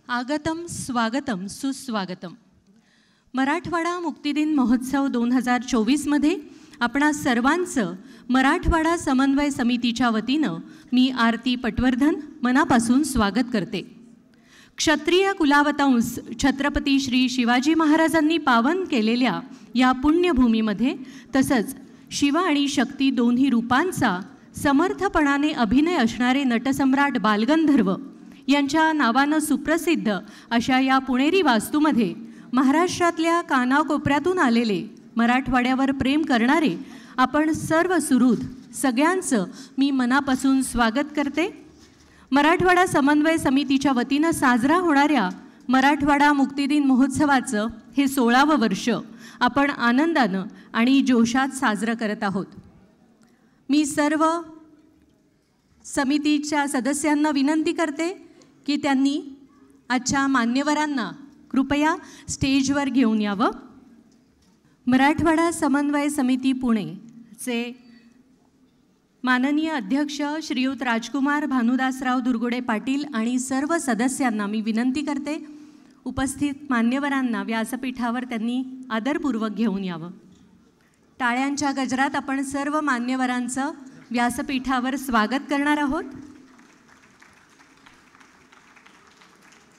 आगतम स्वागतम सुस्वागतम. मराठवाडा मुक्तिदिन महोत्सव 2024मध्ये आपणा सर्वांचं मराठवाडा समन्वय समितीच्या वतीनं मी आरती पटवर्धन मनापासून स्वागत करते. क्षत्रिय कुलावतंस छत्रपती श्री शिवाजी महाराजांनी पावन केलेल्या या पुण्यभूमीमध्ये तसंच शिव आणि शक्ती दोन्ही रूपांचा समर्थपणाने अभिनय असणारे नटसम्राट बालगंधर्व यांच्या नावानं सुप्रसिद्ध अशा या पुणेरी वास्तूमध्ये महाराष्ट्रातल्या कानाकोपऱ्यातून आलेले मराठवाड्यावर प्रेम करणारे आपण सर्व सुहृद सगळ्यांचं मी मनापासून स्वागत करते. मराठवाडा समन्वय समितीच्या वतीनं साजरा होणाऱ्या मराठवाडा मुक्तिदिन महोत्सवाचं हे 16वं वर्ष आपण आनंदानं आणि जोशात साजरं करत आहोत. मी सर्व समितीच्या सदस्यांना विनंती करते की त्यांनी आजच्या मान्यवरांना कृपया स्टेजवर घेऊन यावं. मराठवाडा समन्वय समिती पुणेचे माननीय अध्यक्ष श्रीयुत राजकुमार भानुदासराव दुर्गुडे पाटील आणि सर्व सदस्यांना मी विनंती करते उपस्थित मान्यवरांना व्यासपीठावर त्यांनी आदरपूर्वक घेऊन यावं. टाळ्यांच्या गजरात आपण सर्व मान्यवरांचं व्यासपीठावर स्वागत करणार आहोत.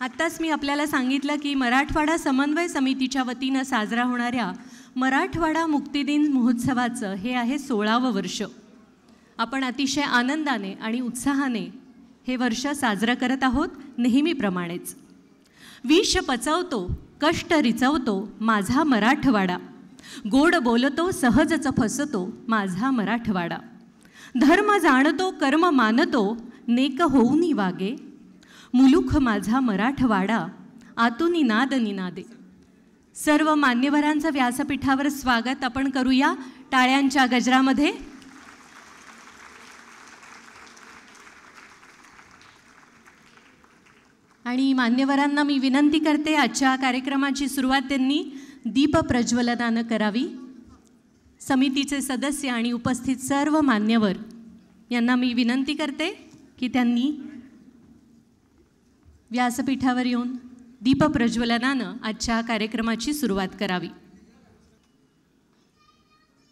आत्ताच मी आपल्याला सांगितलं की मराठवाडा समन्वय समितीच्या वतीनं साजरा होणाऱ्या मराठवाडा मुक्तिदिन महोत्सवाचं हे आहे 16वं वर्ष. आपण अतिशय आनंदाने आणि उत्साहाने हे वर्ष साजरं करत आहोत नेहमीप्रमाणेच. विष पचवतो कष्ट रिचवतो माझा मराठवाडा, गोड बोलतो सहजच फसतो माझा मराठवाडा, धर्म जाणतो कर्म मानतो नेक होऊनी वागे, मुलुख माझा मराठवाडा आतुनी नाद निनादे. सर्व मान्यवरांचं व्यासपीठावर स्वागत आपण करूया टाळ्यांच्या गजरामध्ये. आणि मान्यवरांना मी विनंती करते आजच्या कार्यक्रमाची सुरुवात त्यांनी दीप प्रज्वलनानं करावी. समितीचे सदस्य आणि उपस्थित सर्व मान्यवर यांना मी विनंती करते की त्यांनी व्यासपीठावर येऊन दीप प्रज्वलनानं आजच्या कार्यक्रमाची सुरुवात करावी.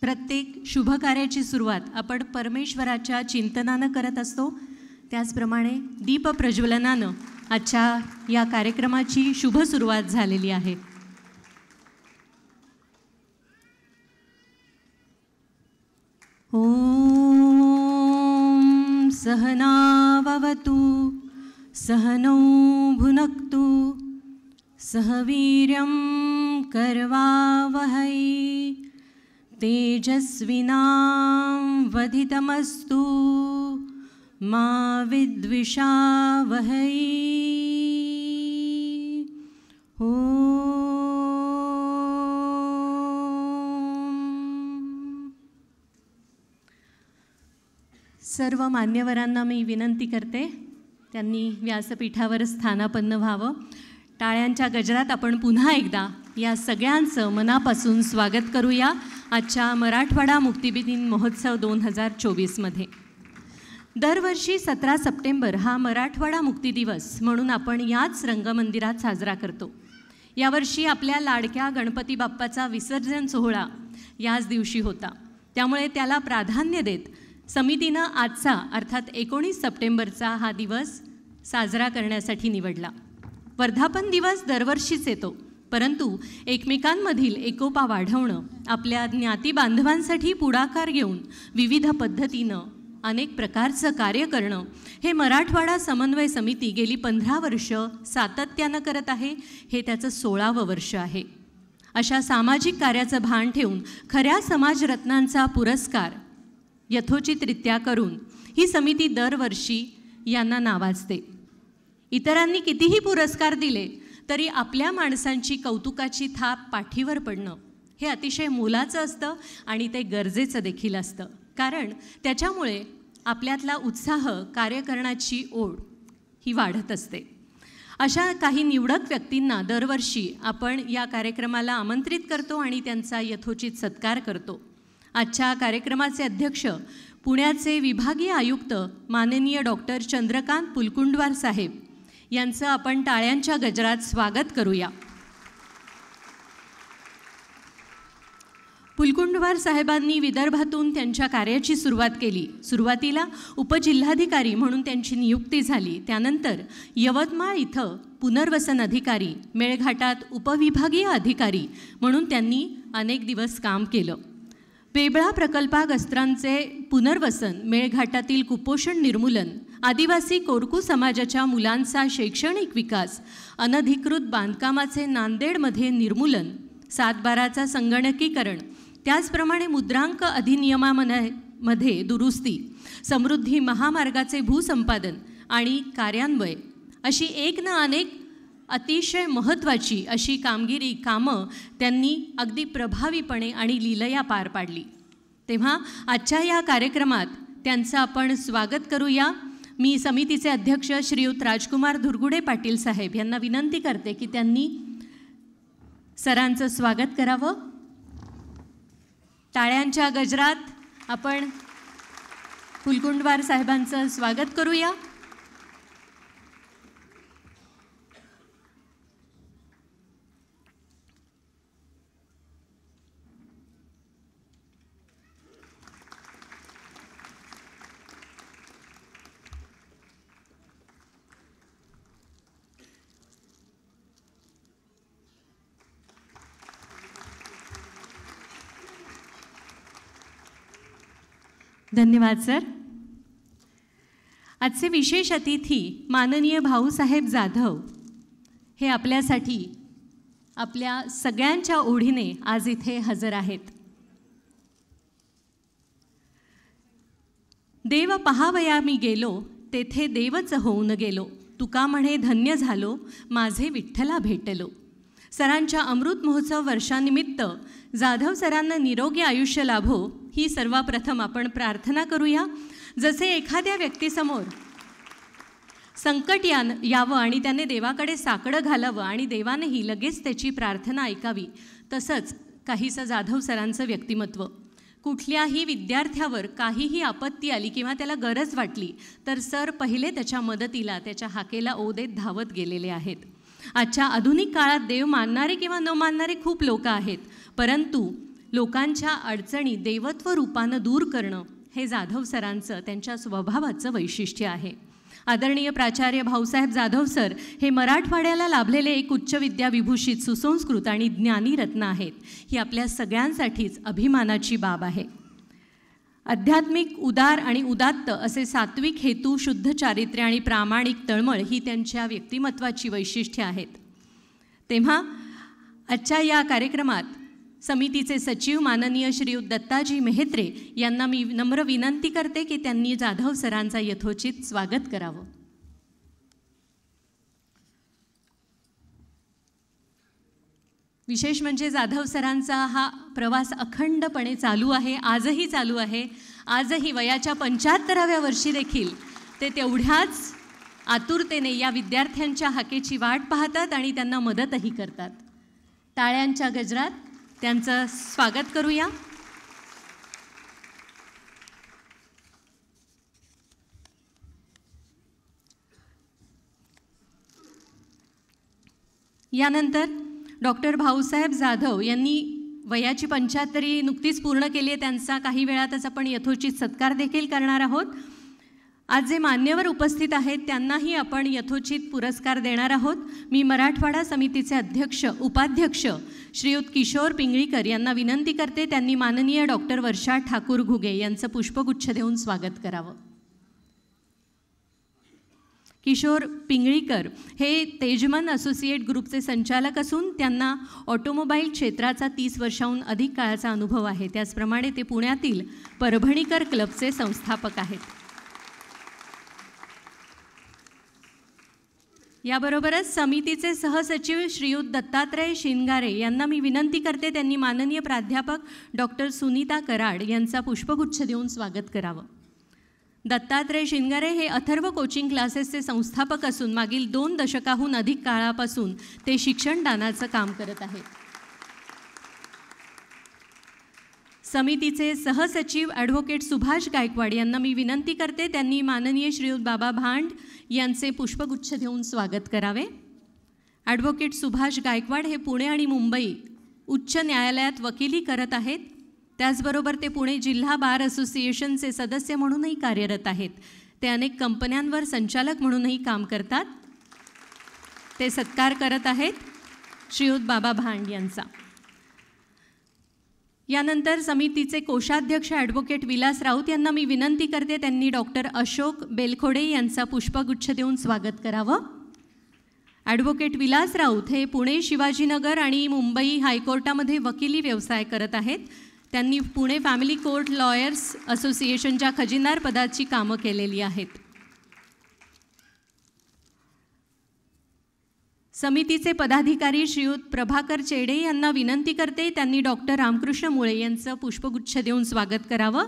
प्रत्येक शुभ कार्याची सुरुवात आपण परमेश्वराच्या चिंतनानं करत असतो. त्याचप्रमाणे दीप प्रज्वलनानं आजच्या या कार्यक्रमाची शुभ सुरुवात झालेली आहे. ओम सहनाववतु सहनौ भुनक्तु सह वीर्यं करवावहै तेजस्विनां वधितमस्तु मा विद्विषावहै. सर्व मान्यवरांना मी विनंती करते त्यांनी व्यासपीठावर स्थानापन्न व्हावं. टाळ्यांच्या गजरात आपण पुन्हा एकदा या सगळ्यांचं मनापासून स्वागत करूया आजच्या मराठवाडा मुक्तिदिन महोत्सव 2024मध्ये. दरवर्षी 17 सप्टेंबर हा मराठवाडा मुक्ती दिवस म्हणून आपण याच रंगमंदिरात साजरा करतो. यावर्षी आपल्या लाडक्या गणपती बाप्पाचा विसर्जन सोहळा याच दिवशी होता. त्यामुळे त्याला प्राधान्य देत समितीनं आजचा अर्थात 19 सप्टेंबरचा हा दिवस साजरा करण्यासाठी निवडला. वर्धापन दिवस दरवर्षीच येतो, परंतु एकमेकांमधील एकोपा वाढवणं, आपल्या ज्ञाती बांधवांसाठी पुढाकार घेऊन विविध पद्धतीनं अनेक प्रकारचं कार्य करणं हे मराठवाडा समन्वय समिती गेली 15 वर्ष सातत्यानं करत आहे. हे त्याचं 16वं वर्ष आहे. अशा सामाजिक कार्याचं भान ठेवून खऱ्या समाजरत्नांचा पुरस्कार यथोचितरित्या करून ही समिती दरवर्षी यांना नावाजते. इतरांनी कितीही पुरस्कार दिले तरी आपल्या माणसांची कौतुकाची थाप पाठीवर पडणं हे अतिशय मोलाचं असतं आणि ते गरजेचं देखील असतं. कारण त्याच्यामुळे आपल्यातला उत्साह, कार्य करण्याची ओढ ही वाढत असते. अशा काही निवडक व्यक्तींना दरवर्षी आपण या कार्यक्रमाला आमंत्रित करतो आणि त्यांचा यथोचित सत्कार करतो. आजच्या कार्यक्रमाचे अध्यक्ष पुण्याचे विभागीय आयुक्त माननीय डॉक्टर चंद्रकांत पुलकुंडवार साहेब यांचं आपण टाळ्यांच्या गजरात स्वागत करूया. फुलकुंडवार साहेबांनी विदर्भातून त्यांच्या कार्याची सुरुवात केली. सुरुवातीला उपजिल्हाधिकारी म्हणून त्यांची नियुक्ती झाली. त्यानंतर यवतमाळ इथं पुनर्वसन अधिकारी, मेळघाटात उपविभागीय अधिकारी म्हणून त्यांनी अनेक दिवस काम केलं. पेबळा प्रकल्पग्रस्तांचे पुनर्वसन, मेळघाटातील कुपोषण निर्मूलन, आदिवासी कोरकू समाजाच्या मुलांचा शैक्षणिक विकास, अनधिकृत बांधकामाचे नांदेडमध्ये निर्मूलन, 7/12चा संगणकीकरण, त्याचप्रमाणे मुद्रांक अधिनियमामध्ये दुरुस्ती, समृद्धी महामार्गाचे भूसंपादन आणि कार्यान्वय अशी एक ना अनेक अतिशय महत्त्वाची अशी कामं त्यांनी अगदी प्रभावीपणे आणि लीलया पार पाडली. तेव्हा आजच्या या कार्यक्रमात त्यांचं आपण स्वागत करूया. मी समितीचे अध्यक्ष श्रीयुत राजकुमार धुरगुडे पाटील साहेब यांना विनंती करते की त्यांनी सरांचं स्वागत करावं. टाळ्यांच्या गजरात आपण फुलकुंडवार साहेबांचं स्वागत करूया. धन्यवाद सर. आजचे विशेष अतिथी माननीय भाऊसाहेब जाधव हे आपल्यासाठी आपल्या सगळ्यांच्या ओढीने आज इथे हजर आहेत. देव पहावया मी गेलो, तेथे देवच होऊन गेलो, तुका म्हणे धन्य झालो, माझे विठ्ठला भेटलो. सरांच्या अमृत महोत्सव वर्षानिमित्त जाधव सरांना निरोगी आयुष्य लाभो ही सर्वप्रथम आपण प्रार्थना करूया. जसे एखाद्या व्यक्तीसमोर संकट यावं आणि त्याने देवाकडे साकडं घालावं आणि देवानेही लगेच त्याची प्रार्थना ऐकावी, तसंच काहीसं जाधव सरांचं व्यक्तिमत्व. कुठल्याही विद्यार्थ्यावर काहीही आपत्ती आली किंवा त्याला गरज वाटली तर सर पहिले त्याच्या मदतीला, त्याच्या हाकेला ओ देत धावत गेलेले आहेत. आजच्या आधुनिक काळात देव मानणारे किंवा न मानणारे खूप लोक आहेत, परंतु लोकांच्या अडचणी देवत्व रूपानं दूर करणं हे जाधव सरांचं, त्यांच्या स्वभावाचं वैशिष्ट्य आहे. आदरणीय प्राचार्य भाऊसाहेब जाधव सर हे मराठवाड्याला लाभलेले एक उच्च विद्याविभूषित, सुसंस्कृत आणि ज्ञानी रत्न आहेत. ही आपल्या सगळ्यांसाठीच अभिमानाची बाब आहे. आध्यात्मिक, उदार आणि उदात्त असे सात्विक हेतू, शुद्ध चारित्र्य आणि प्रामाणिक तळमळ ही त्यांच्या व्यक्तिमत्वाची वैशिष्ट्ये आहेत. तेव्हा आजच्या या कार्यक्रमात समितीचे सचिव माननीय श्रीयुत दत्ताजी मेहत्रे यांना मी नम्र विनंती करते की त्यांनी जाधव सरांचा यथोचित स्वागत करावं. विशेष म्हणजे जाधव सरांचा हा प्रवास अखंडपणे चालू आहे, आजही चालू आहे. आजही वयाच्या 75व्या वर्षी देखील ते तेवढ्याच आतुरतेने या विद्यार्थ्यांच्या हाकेची वाट पाहतात आणि त्यांना मदतही करतात. टाळ्यांच्या गजरात त्यांचं स्वागत करूया. यानंतर डॉक्टर भाऊसाहेब जाधव यांनी वयाची 75 नुकतीच पूर्ण केली आहे. त्यांचा काही वेळातच आपण यथोचित सत्कार देखील करणार आहोत. आज जे मान्यवर उपस्थित आहेत त्यांनाही आपण यथोचित पुरस्कार देणार आहोत. मी मराठवाडा समितीचे अध्यक्ष, उपाध्यक्ष श्रीयुत किशोर पिंगळीकर यांना विनंती करते त्यांनी माननीय डॉक्टर वर्षा ठाकूर घुगे यांचं पुष्पगुच्छ देऊन स्वागत करावं. किशोर पिंगळीकर हे तेजमन असोसिएट ग्रुपचे संचालक असून त्यांना ऑटोमोबाईल क्षेत्राचा 30 वर्षांहून अधिक काळाचा अनुभव आहे. त्याचप्रमाणे ते पुण्यातील परभणीकर क्लबचे संस्थापक आहेत. याबरोबरच समितीचे सहसचिव श्रीयुत दत्तात्रय शिनगारे यांना मी विनंती करते त्यांनी माननीय प्राध्यापक डॉक्टर सुनीता कराड यांचा पुष्पगुच्छ देऊन स्वागत करावं. दत्तात्रय शिनगारे हे अथर्व कोचिंग क्लासेसचे संस्थापक असून मागील 2 दशकाहून अधिक काळापासून ते शिक्षणदानाचं काम करत आहेत. समितीचे सहसचिव ॲडव्होकेट सुभाष गायकवाड यांना मी विनंती करते त्यांनी माननीय श्रीयुत बाबा भांड यांचे पुष्पगुच्छ देऊन स्वागत करावे. ॲडव्होकेट सुभाष गायकवाड हे पुणे आणि मुंबई उच्च न्यायालयात वकिली करत आहेत. त्याचबरोबर ते पुणे जिल्हा बार असोसिएशनचे सदस्य म्हणूनही कार्यरत आहेत. ते अनेक कंपन्यांवर संचालक म्हणूनही काम करतात. ते सत्कार करत आहेत श्रीयुत बाबा भांड यांचा. यानंतर समितीचे कोषाध्यक्ष ॲडव्होकेट विलास राऊत यांना मी विनंती करते त्यांनी डॉक्टर अशोक बेलखोडे यांचा पुष्पगुच्छ देऊन स्वागत करावं. ॲडव्होकेट विलास राऊत हे पुणे शिवाजीनगर आणि मुंबई हायकोर्टामध्ये वकिली व्यवसाय करत आहेत. त्यांनी पुणे फॅमिली कोर्ट लॉयर्स असोसिएशनच्या खजिनदार पदाची कामं केलेली आहेत. समितीचे पदाधिकारी श्रीयुत प्रभाकर चेडे यांना विनंती करते त्यांनी डॉक्टर रामकृष्ण मुळे यांचं पुष्पगुच्छ देऊन स्वागत करावं.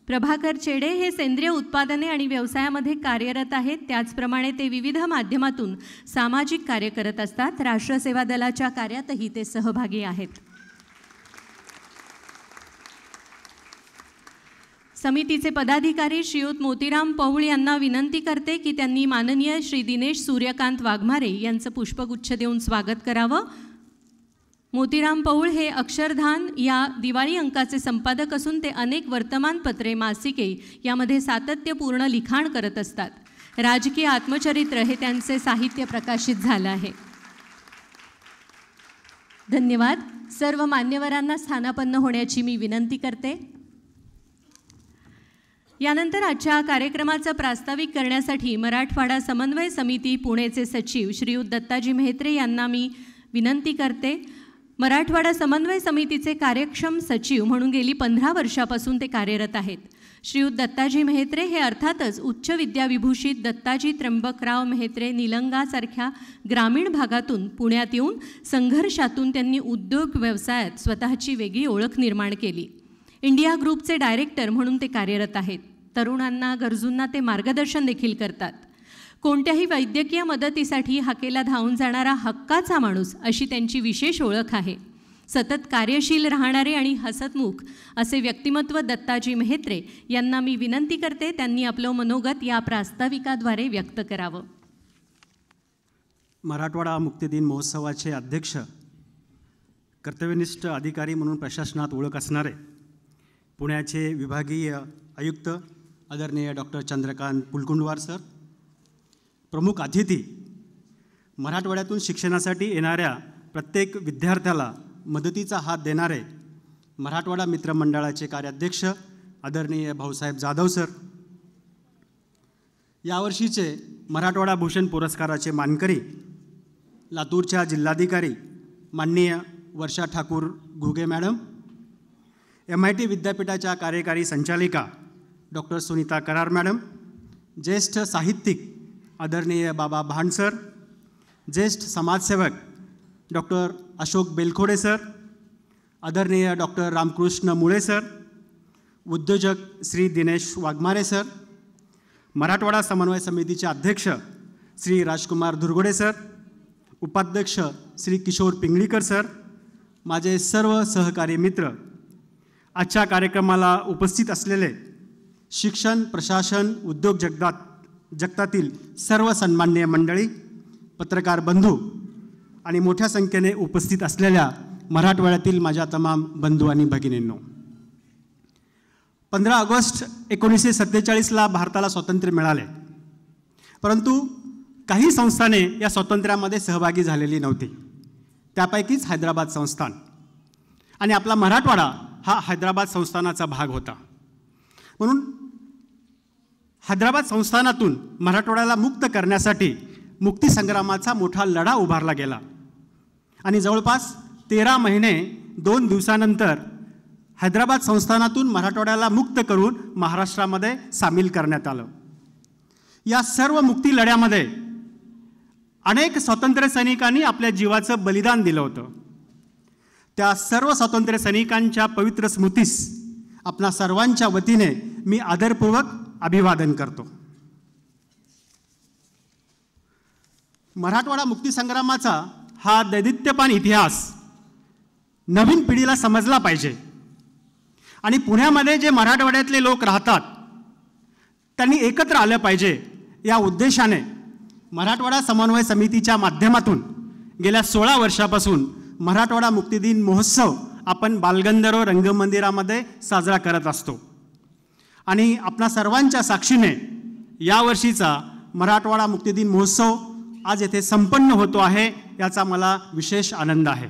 प्रभाकर चेडे हे सेंद्रिय उत्पादने आणि व्यवसायामध्ये कार्यरत आहेत. त्याचप्रमाणे ते विविध माध्यमातून सामाजिक कार्य करत असतात. राष्ट्रसेवा दलाच्या कार्यातही ते सहभागी आहेत. समितीचे पदाधिकारी श्रीयुत मोतीराम पौळ यांना विनंती करते की त्यांनी माननीय श्री दिनेश सूर्यकांत वाघमारे यांचं पुष्पगुच्छ देऊन स्वागत करावं. मोतीराम पौळ हे अक्षरधान या दिवाळी अंकाचे संपादक असून ते अनेक वर्तमानपत्रे मासिके यामध्ये सातत्यपूर्ण लिखाण करत असतात. राजकीय आत्मचरित्र हे त्यांचे साहित्य प्रकाशित झालं आहे. धन्यवाद. सर्व मान्यवरांना स्थानापन्न होण्याची मी विनंती करते. यानंतर आजच्या कार्यक्रमाचं प्रास्ताविक करण्यासाठी मराठवाडा समन्वय समिती पुणेचे सचिव श्रीयुत दत्ताजी मेहत्रे यांना मी विनंती करते. मराठवाडा समन्वय समितीचे कार्यक्षम सचिव म्हणून गेली 15 वर्षापासून ते कार्यरत आहेत. श्रीयुत दत्ताजी मेहत्रे हे अर्थातच उच्च विद्याविभूषित दत्ताजी त्र्यंबकराव मेहत्रे निलंगासारख्या ग्रामीण भागातून पुण्यात येऊन संघर्षातून त्यांनी उद्योग व्यवसायात स्वतःची वेगळी ओळख निर्माण केली. इंडिया ग्रुपचे डायरेक्टर म्हणून ते कार्यरत आहेत. तरुणांना गरजूंना ते मार्गदर्शन देखील करतात. कोणत्याही वैद्यकीय मदतीसाठी हाकेला धावून जाणारा हक्काचा माणूस अशी त्यांची विशेष ओळख आहे. सतत कार्यशील राहणारे आणि हसतमुख असे व्यक्तिमत्व दत्ताजी मेहत्रे यांना मी विनंती करते त्यांनी आपलं मनोगत या प्रास्ताविकाद्वारे व्यक्त करावं. मराठवाडा मुक्तिदिन महोत्सवाचे अध्यक्ष, कर्तव्यनिष्ठ अधिकारी म्हणून प्रशासनात ओळख असणारे पुण्याचे विभागीय आयुक्त आदरणीय डॉक्टर चंद्रकांत पुलकुंडवार सर, प्रमुख अतिथी, मराठवाड्यातून शिक्षणासाठी येणाऱ्या प्रत्येक विद्यार्थ्याला मदतीचा हात देणारे मराठवाडा मित्रमंडळाचे कार्याध्यक्ष आदरणीय भाऊसाहेब जाधव सर, यावर्षीचे मराठवाडा भूषण पुरस्काराचे मानकरी लातूरच्या जिल्हाधिकारी माननीय वर्षा ठाकूर घुगे मॅडम, MIT विद्यापीठाच्या कार्यकारी संचालिका डॉक्टर सुनीता करार मॅडम, ज्येष्ठ साहित्यिक आदरणीय बाबा भांड सर, ज्येष्ठ समाजसेवक डॉक्टर अशोक बेलखोडे सर, आदरणीय डॉक्टर रामकृष्ण मुळे सर, उद्योजक श्री दिनेश वाघमारे सर, मराठवाडा समन्वय समितीचे अध्यक्ष श्री राजकुमार दुर्गोडे सर, उपाध्यक्ष श्री किशोर पिंगळीकर सर, माझे सर्व सहकारी मित्र, आजच्या कार्यक्रमाला उपस्थित असलेले शिक्षण, प्रशासन, उद्योग जगतातील सर्व सन्माननीय मंडळी, पत्रकार बंधू आणि मोठ्या संख्येने उपस्थित असलेल्या मराठवाड्यातील माझ्या तमाम बंधू आणि भगिनींनो, 15 ऑगस्ट 1947ला भारताला स्वातंत्र्य मिळाले, परंतु काही संस्थाने या स्वातंत्र्यामध्ये सहभागी झालेली नव्हती. त्यापैकीच हैदराबाद संस्थान आणि आपला मराठवाडा हा हैदराबाद संस्थानाचा भाग होता. म्हणून हैदराबाद संस्थानातून मराठवाड्याला मुक्त करण्यासाठी मुक्तीसंग्रामाचा मोठा लढा उभारला गेला आणि जवळपास 13 महिने 2 दिवसानंतर हैदराबाद संस्थानातून मराठवाड्याला मुक्त करून महाराष्ट्रामध्ये सामील करण्यात आलं. या सर्व मुक्ती लढ्यामध्ये अनेक स्वातंत्र्य सैनिकांनी आपल्या जीवाचं बलिदान दिलं होतं. त्या सर्व स्वातंत्र्य सैनिकांच्या पवित्र स्मृतीस आपणा सर्वांच्या वतीने मी आदरपूर्वक अभिवादन करतो. मराठवाडा मुक्तीसंग्रामाचा हा दैदिप्यमान इतिहास नवीन पिढीला समजला पाहिजे आणि पुण्यामध्ये जे मराठवाड्यातले लोक राहतात त्यांनी एकत्र आलं पाहिजे या उद्देशाने मराठवाडा समन्वय समितीच्या माध्यमातून गेल्या 16 वर्षापासून मराठवाडा मुक्तिदिन महोत्सव आपण बालगंधर्व रंगमंदिरामध्ये साजरा करत असतो. आणि आपणा सर्वांच्या साक्षीने यावर्षीचा मराठवाडा मुक्तिदिन महोत्सव आज येथे संपन्न होतो आहे, याचा मला विशेष आनंद आहे.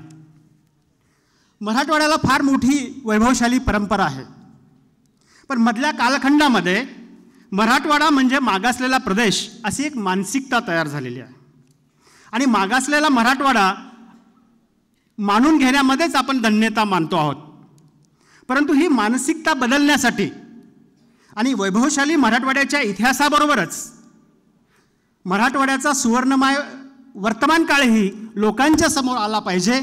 मराठवाड्याला फार मोठी वैभवशाली परंपरा आहे, पण मधल्या कालखंडामध्ये मराठवाडा म्हणजे मागासलेला प्रदेश अशी एक मानसिकता तयार झालेली आहे. आणि मागासलेला मराठवाडा मानून घेण्यामध्येच आपण धन्यता मानतो आहोत. परंतु ही मानसिकता बदलण्यासाठी आणि वैभवशाली मराठवाड्याच्या इतिहासाबरोबरच मराठवाड्याचा सुवर्णमय वर्तमान काळही लोकांच्या समोर आला पाहिजे,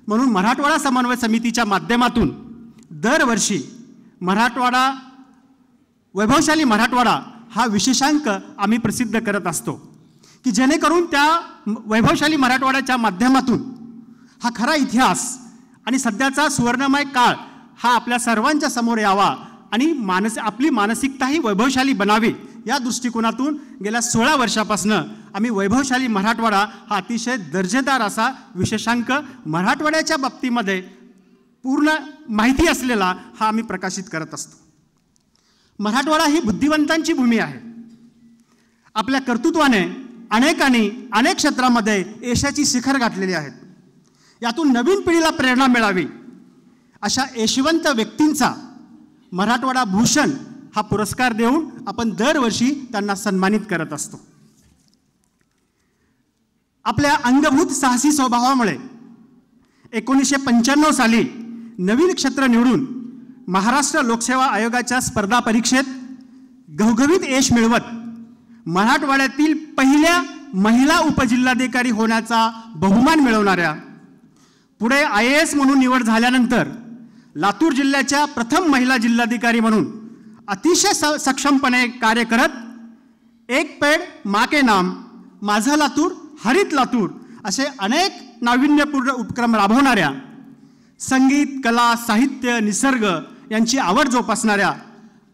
म्हणून मराठवाडा समन्वय समितीच्या माध्यमातून दरवर्षी मराठवाडा वैभवशाली मराठवाडा हा विशेषांक आम्ही प्रसिद्ध करत असतो, की जेणेकरून त्या वैभवशाली मराठवाड्याच्या माध्यमातून हा खरा इतिहास आणि सध्याचा सुवर्णमय काळ हा आपल्या सर्वांच्या समोर यावा आणि आपली मानसिकताही वैभवशाली बनावी, या दृष्टिकोनातून गेल्या 16 वर्षापासून आम्ही वैभवशाली मराठवाडा हा अतिशय दर्जेदार असा विशेषांक मराठवाड्याच्या बाबतीमध्ये पूर्ण माहिती असलेला हा आम्ही प्रकाशित करत असतो. मराठवाडा ही बुद्धिवंतांची भूमी आहे. आपल्या कर्तृत्वाने अनेकांनी अनेक क्षेत्रामध्ये यशाची शिखर गाठलेली आहेत. यातून नवीन पिढीला प्रेरणा मिळावी अशा यशवंत व्यक्तींचा मराठवाडा भूषण हा पुरस्कार देऊन आपण दरवर्षी त्यांना सन्मानित करत असतो. आपल्या अंगभूत साहसी स्वभावामुळे 1995 साली नवीन क्षेत्र निवडून महाराष्ट्र लोकसेवा आयोगाच्या स्पर्धा परीक्षेत घवघवीत यश मिळवत मराठवाड्यातील पहिल्या महिला उपजिल्हाधिकारी होण्याचा बहुमान मिळवणाऱ्या, पुढे IAS म्हणून निवड झाल्यानंतर लातूर जिल्ह्याच्या प्रथम महिला जिल्हाधिकारी म्हणून अतिशय सक्षमपणे कार्य करत एक पेड माँ के नाम, माझा लातूर, हरित लातूर असे अनेक नाविन्यपूर्ण उपक्रम राबवणाऱ्या, संगीत, कला, साहित्य, निसर्ग यांची आवड जोपासणाऱ्या,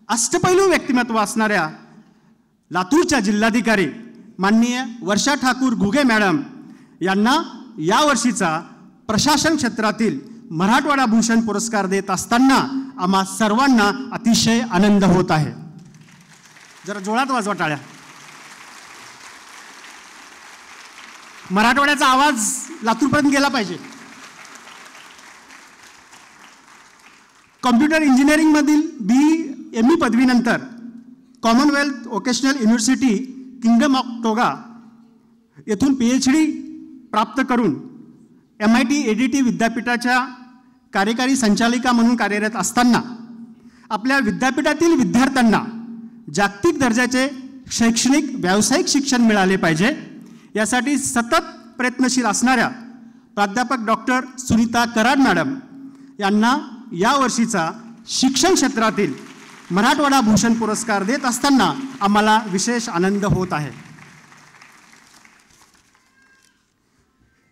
अष्टपैलू व्यक्तिमत्व असणाऱ्या लातूरच्या जिल्हाधिकारी माननीय वर्षा ठाकूर घुगे मॅडम यांना यावर्षीचा प्रशासन क्षेत्रातील मराठवाडा भूषण पुरस्कार देत असताना आम्हा सर्वांना अतिशय आनंद होत आहे. जरा जोरात वाजवा टाळ्या. मराठवाड्याचा आवाज लातूरपर्यंत गेला पाहिजे. कॉम्प्युटर इंजिनिअरिंगमधील BE पदवीनंतर Commonwealth Vocational University Kingdom of Tonga येथून PhD प्राप्त करून MIT ADT विद्यापीठाच्या कार्यकारी संचालिका म्हणून कार्यरत असताना आपल्या विद्यापीठातील विद्यार्थ्यांना जागतिक दर्जाचे शैक्षणिक व्यावसायिक शिक्षण मिळाले पाहिजे यासाठी सतत प्रयत्नशील असणाऱ्या प्राध्यापक डॉक्टर सुनीता कराड मॅडम यांना यावर्षीचा शिक्षण क्षेत्रातील मराठवाडा भूषण पुरस्कार देत असताना आम्हाला विशेष आनंद होत आहे.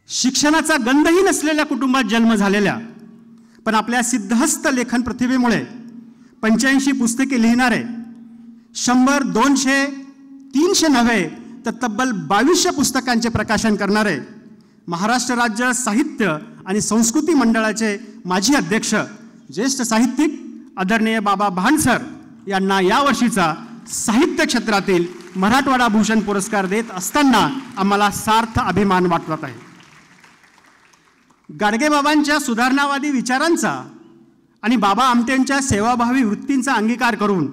शिक्षणाचा गंधही नसलेल्या कुटुंबात जन्म झालेल्या पण आपल्या सिद्धहस्त लेखन प्रतिभेमुळे 85 पुस्तके लिहिणारे, 100, 200, 300 नव्हे तर तब्बल 2200 पुस्तकांचे प्रकाशन करणारे महाराष्ट्र राज्य साहित्य आणि संस्कृती मंडळाचे माजी अध्यक्ष ज्येष्ठ साहित्यिक आदरणीय बाबा भानसर यांना यावर्षीचा साहित्य क्षेत्रातील मराठवाडा भूषण पुरस्कार देत असताना आम्हाला सार्थ अभिमान वाटत आहे. गाडगेबाबांच्या सुधारणावादी विचारांचा आणि बाबा आमटेंच्या सेवाभावी वृत्तींचा अंगीकार करून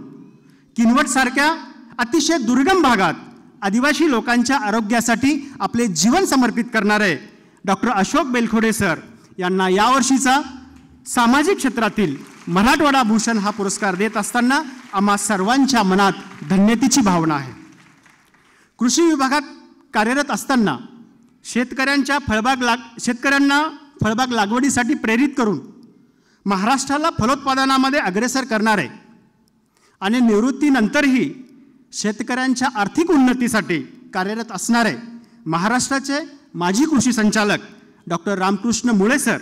किनवटसारख्या अतिशय दुर्गम भागात आदिवासी लोकांच्या आरोग्यासाठी आपले जीवन समर्पित करणारे डॉक्टर अशोक बेलखोडे सर यांना यावर्षीचा सामाजिक क्षेत्रातील मराठवाडा भूषण हा पुरस्कार देत असताना आम्हा सर्वांच्या मनात धन्यतेची भावना आहे. कृषी विभागात कार्यरत असताना शेतकऱ्यांना फळबाग लागवडीसाठी प्रेरित करून महाराष्ट्राला फलोत्पादनामध्ये अग्रेसर करणारे आणि निवृत्तीनंतरही शेतकऱ्यांच्या आर्थिक उन्नतीसाठी कार्यरत असणारे महाराष्ट्राचे माजी कृषी संचालक डॉक्टर रामकृष्ण मुळे सर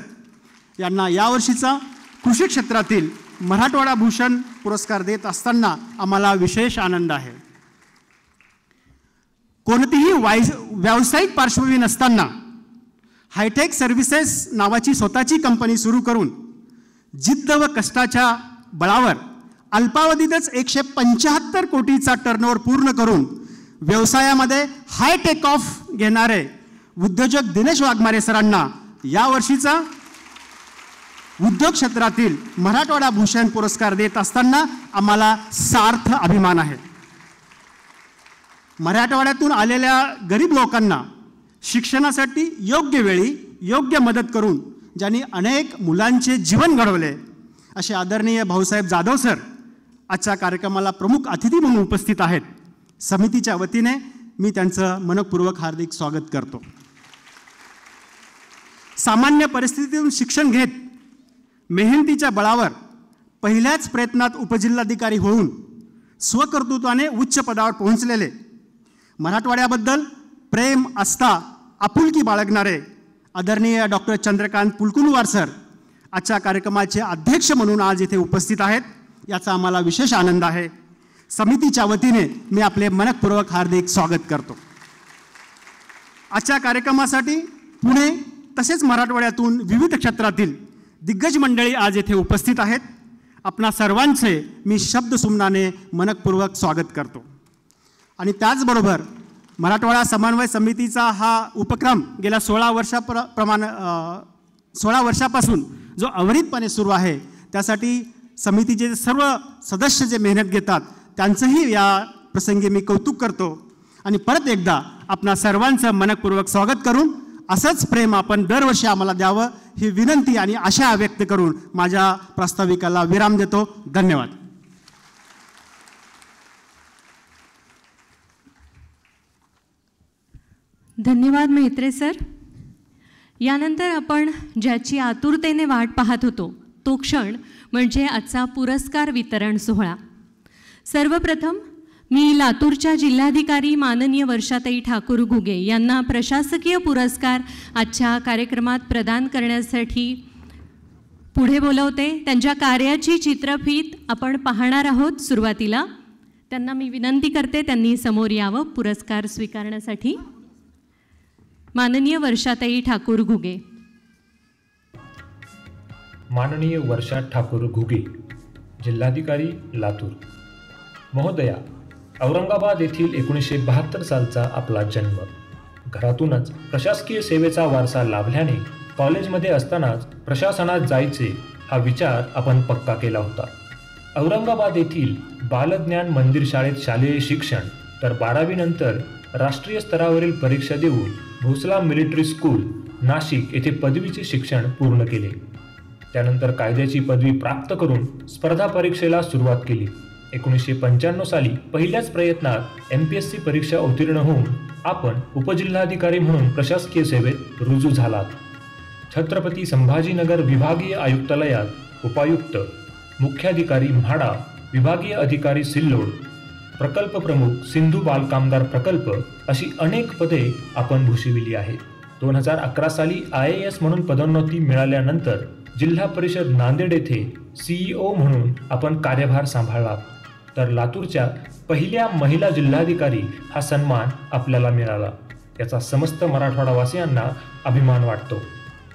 यांना यावर्षीचा कृषी क्षेत्रातील मराठवाडा भूषण पुरस्कार देत असताना आम्हाला विशेष आनंद आहे. कोणतीही व्यावसायिक पार्श्वभूमी नसताना हायटेक सर्व्हिसेस नावाची स्वतःची कंपनी सुरू करून जिद्द व कष्टाच्या बळावर अल्पावधीतच 175 कोटीचा टर्नओव्हर पूर्ण करून व्यवसायामध्ये हाय टेक ऑफ घेणारे उद्योजक दिनेश वाघमारे सरांना यावर्षीचा उद्योग क्षेत्रातील मराठवाडा भूषण पुरस्कार देत असताना आम्हाला सार्थ अभिमान आहे. मराठवाड्यातून आलेल्या गरीब लोकांना शिक्षणासाठी योग्य वेळी योग्य मदत करून ज्यांनी अनेक मुलांचे जीवन घडवले असे आदरणीय भाऊसाहेब जाधव सर आजच्या कार्यक्रमाला प्रमुख अतिथी म्हणून उपस्थित आहेत. समितीच्या वतीने मी त्यांचं मनपूर्वक हार्दिक स्वागत करतो. सामान्य परिस्थितीतून शिक्षण घेत मेहनतीच्या बळावर पहिल्याच प्रयत्नात उपजिल्हाधिकारी होऊन स्वकर्तृत्वाने उच्च पदावर पोहोचलेले, मराठवाड्याबद्दल प्रेम आस्था आपुलकी बाळगणारे आदरणीय डॉक्टर चंद्रकांत पुलकुलवार सर आजच्या कार्यक्रमाचे अध्यक्ष म्हणून आज इथे उपस्थित आहेत. याचा आम्हाला विशेष आनंद आहे. समितीच्या वतीने मी आपले मनपूर्वक हार्दिक स्वागत करतो. आजच्या कार्यक्रमासाठी पुणे तसेच मराठवाड्यातून विविध क्षेत्रातील दिग्गज मंडळी आज येथे उपस्थित आहेत. आपणा सर्वांचे मी शब्दसुमनाने मनपूर्वक स्वागत करतो. आणि त्याचबरोबर मराठवाडा समन्वय समितीचा हा उपक्रम गेल्या 16 वर्षापासून जो अविरतपणे सुरू आहे त्यासाठी समितीचे सर्व सदस्य जे मेहनत घेतात त्यांचंही या प्रसंगी मी कौतुक करतो. आणि परत एकदा आपणा सर्वांचं मनपूर्वक स्वागत करून असंच प्रेम आपण दरवर्षी आम्हाला द्यावं ही विनंती आणि आशा व्यक्त करून माझ्या प्रास्ताविकाला विराम देतो. धन्यवाद. धन्यवाद म्हेत्रे सर. यानंतर आपण ज्याची आतुरतेने वाट पाहत होतो तो क्षण म्हणजे आजचा पुरस्कार वितरण सोहळा. सर्वप्रथम मी लातूरच्या जिल्हाधिकारी माननीय वर्षाताई ठाकूर घुगे यांना प्रशासकीय पुरस्कार आजच्या कार्यक्रमात प्रदान करण्यासाठी पुढे बोलवते. त्यांच्या कार्याची चित्रफीत आपण पाहणार आहोत. सुरुवातीला त्यांना मी विनंती करते त्यांनी समोर यावं पुरस्कार स्वीकारण्यासाठी. माननीय वर्षाताई ठाकूर घुगे. माननीय वर्षा ठाकूर घुगे, जिल्हाधिकारी लातूर. महोदया, औरंगाबाद येथील 1972 सालचा आपला जन्म. घरातूनच प्रशासकीय सेवेचा वारसा लाभल्याने कॉलेजमध्ये असतानाच प्रशासनात जायचे हा विचार आपण पक्का केला होता. औरंगाबाद येथील बालज्ञान मंदिर शाळेत शालेय शिक्षण तर 12वी नंतर राष्ट्रीय स्तरावरील परीक्षा देऊन भोसला मिलिटरी स्कूल नाशिक येथे पदवीचे शिक्षण पूर्ण केले. त्यानंतर कायद्याची पदवी प्राप्त करून स्पर्धा परीक्षेला सुरुवात केली. 1995 साली पहिल्याच प्रयत्नात MPSC परीक्षा उत्तीर्ण होऊन आपण उपजिल्हाधिकारी म्हणून प्रशासकीय सेवेत रुजू झालात. छत्रपती संभाजीनगर विभागीय आयुक्तालयात उपायुक्त, मुख्याधिकारी म्हाडा, विभागीय अधिकारी सिल्लोड, प्रकल्प प्रमुख सिंधू बालकामगार प्रकल्प अशी अनेक पदे आपण भूषविली आहेत. 2011 साली IAS म्हणून पदोन्नती मिळाल्यानंतर जिल्हा परिषद नांदेड येथे CEO म्हणून आपण कार्यभार सांभाळला. तर लातूरच्या पहिल्या महिला जिल्हाधिकारी हा सन्मान आपल्याला मिळाला. याचा समस्त मराठवाडावासियांना अभिमान वाटतो.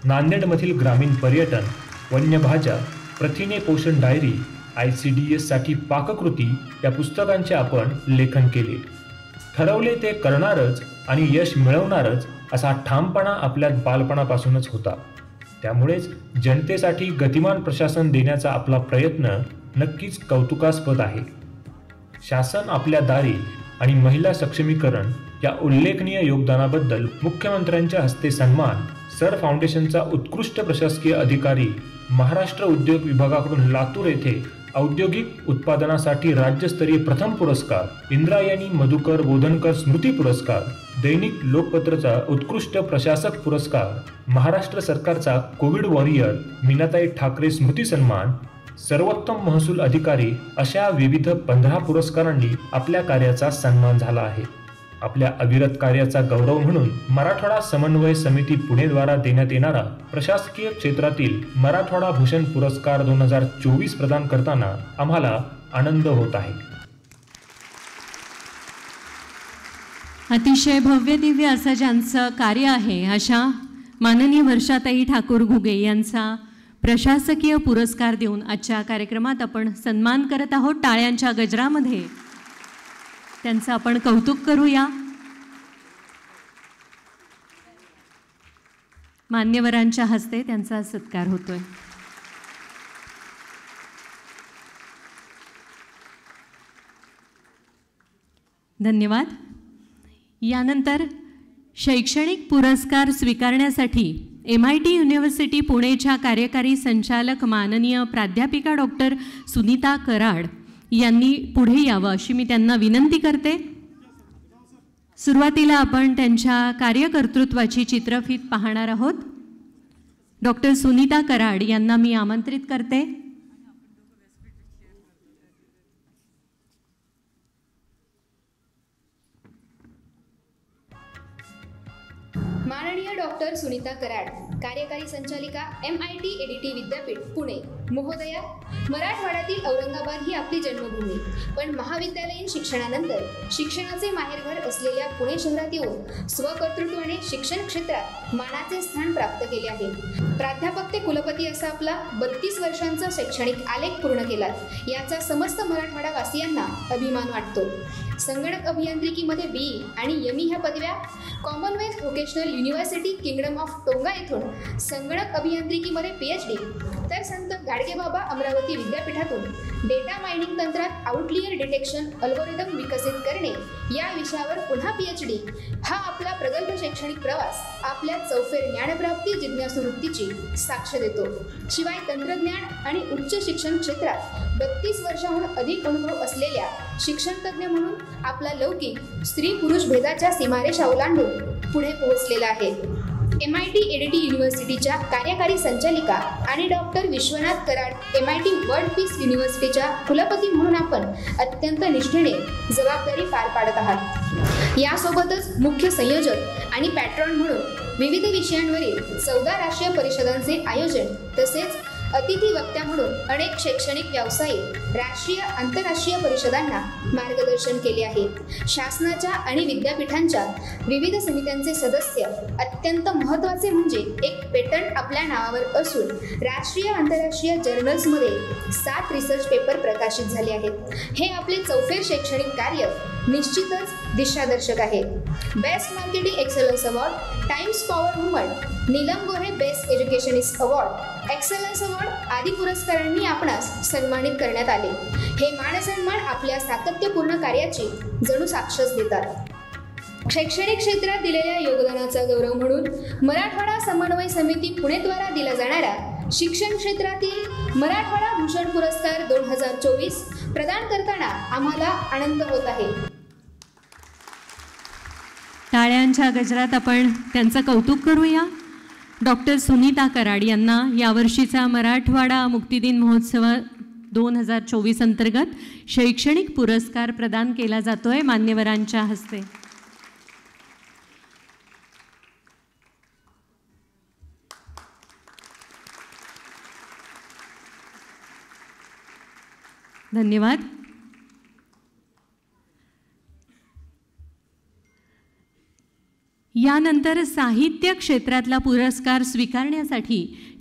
नांदेडमधील ग्रामीण पर्यटन, वन्यभाज्या, प्रथिने पोषण डायरी, ICDS साठी पाककृती या पुस्तकांचे आपण लेखन केले. ठरवले ते करणारच आणि यश मिळवणारच असा ठामपणा आपल्यात बालपणापासूनच होता. त्यामुळेच जनतेसाठी गतिमान प्रशासन देण्याचा आपला प्रयत्न नक्कीच कौतुकास्पद आहे. शासन आपल्या दारी आणि महिला सक्षमीकरण या उल्लेखनीय योगदानाबद्दल मुख्यमंत्र्यांच्या हस्ते सन्मान, सर फाउंडेशनचा उत्कृष्ट प्रशासकीय अधिकारी, महाराष्ट्र उद्योग विभागाकडून लातूर येथे औद्योगिक उत्पादनासाठी राज्यस्तरीय प्रथम पुरस्कार, इंद्रायणी मधुकर बोधनकर स्मृती पुरस्कार, दैनिक लोकपत्रचा उत्कृष्ट प्रशासक पुरस्कार, महाराष्ट्र सरकारचा कोविड वॉरियर मीनाताई ठाकरे स्मृती सन्मान, सर्वोत्तम महसूल अधिकारी अशा विविध 15 पुरस्कारांनी आपल्या कार्याचा सन्मान झाला आहे. आपल्या अविरत कार्याचा गौरव म्हणून मराठवाडा समन्वय समिती पुणे द्वारा देण्यात येणारा प्रशासकीय क्षेत्रातील मराठवाडा भूषण पुरस्कार 2024 प्रदान करताना आम्हाला आनंद होत आहे. अतिशय भव्य दिव्य असं ज्यांचं कार्य आहे अशा माननीय वर्षाताई ठाकूर घुगे यांचा प्रशासकीय पुरस्कार देऊन आजच्या कार्यक्रमात आपण सन्मान करत आहोत. टाळ्यांच्या गजरामध्ये त्यांचं आपण कौतुक करूया. मान्यवरांच्या हस्ते त्यांचा सत्कार होतोय. धन्यवाद. यानंतर शैक्षणिक पुरस्कार स्वीकारण्यासाठी MIT युनिव्हर्सिटी पुणेच्या कार्यकारी संचालक माननीय प्राध्यापिका डॉक्टर सुनीता कराड यांनी पुढे यावं अशी मी त्यांना विनंती करते. सुरुवातीला आपण त्यांच्या कार्यकर्तृत्वाची चित्रफीत पाहणार आहोत. डॉक्टर सुनीता कराड यांना मी आमंत्रित करते. माननीय डॉक्टर सुनीता कराड, कार्यकारी संचालिका MIT ADT विद्यापीठ पुणे महोदया. मराठवाड्यातील औरंगाबाद ही आपली जन्मभूमी, पण महाविद्यालयीन शिक्षणानंतर शिक्षणाचे माहेरघर असलेल्या पुणे शहरात येऊन स्वकर्तृत्वाने शिक्षण क्षेत्रात मानाचे स्थान प्राप्त केले आहे. प्राध्यापक ते कुलपती असा आपला 32 वर्षांचा शैक्षणिक आलेख पूर्ण केला, याचा समस्त मराठवाडा वासियांना अभिमान वाटतो. संगणक अभियांत्रिकीमध्ये BE आणि ME ह्या पदव्या Commonwealth vocational university Kingdom of tonga येथून संगणक अभियांत्रिकीमध्ये PhD, तर संत गाडगेबाबा अमरावती विद्यापीठातून डेटा मायनिंग तंत्रात आउटलियर डिटेक्शन अल्गोरिदम विकसित करणे या विषयावर पुन्हा PhD. हा आपला प्रगल्भ शैक्षणिक प्रवास आपल्या चौफेर ज्ञानप्राप्ती जिज्ञासू वृत्तीची साक्ष देतो. शिवाय तंत्रज्ञान आणि उच्च शिक्षण क्षेत्रात 32 वर्षाहून अधिक अनुभव असलेल्या शिक्षणतज्ञ म्हणून आपला लौकिक स्त्री पुरुष भेदाच्या सीमारेषा ओलांडून पुढे पोहोचलेला आहे. MIT ADT युनिव्हर्सिटीच्या कार्यकारी संचालिका आणि doctor Vishwanath Karad MIT World Peace युनिव्हर्सिटीच्या कुलपती म्हणून आपण अत्यंत निष्ठेने जबाबदारी पार पाडत आहात. यासोबतच मुख्य संयोजक आणि पॅट्रॉन म्हणून विविध विषयांवरील 14 राष्ट्रीय परिषदांचे आयोजन तसेच अतिथी वक्त्या म्हणून अनेक शैक्षणिक व्यावसायिक राष्ट्रीय आंतरराष्ट्रीय परिषदांना मार्गदर्शन केले आहे. शासनाच्या आणि विद्यापीठांच्या विविध समित्यांचे सदस्य. अत्यंत महत्त्वाचे म्हणजे एक पेटंट आपल्या नावावर असून राष्ट्रीय आंतरराष्ट्रीय जर्नल्समध्ये 7 रिसर्च पेपर प्रकाशित झाले आहेत. हे आपले चौफेर शैक्षणिक कार्य निश्चितच दिशादर्शक आहे. Best marketing excellence award, Times Power Woman, Neelam Gore best educationist award, excellence award आदी पुरस्कारांनी आपणास सन्मानित करण्यात आले. हे मानसन्मान आपल्या सातत्यपूर्ण कार्याची जणू साक्षच देतात. शैक्षणिक क्षेत्रात दिलेल्या योगदानाचा गौरव म्हणून मराठवाडा समन्वय समिती पुणेद्वारा दिला जाणारा शिक्षण क्षेत्रातील मराठवाडा भूषण पुरस्कार 2024 प्रदान करताना आम्हाला आनंद होत आहे. टाळ्यांच्या गजरात आपण त्यांचं कौतुक करूया. डॉक्टर सुनीता कराड यांना यावर्षीचा मराठवाडा मुक्तिदिन महोत्सव 2024 अंतर्गत शैक्षणिक पुरस्कार प्रदान केला जातोय मान्यवरांच्या हस्ते. धन्यवाद. यानंतर साहित्य क्षेत्रातला पुरस्कार स्वीकारण्यासाठी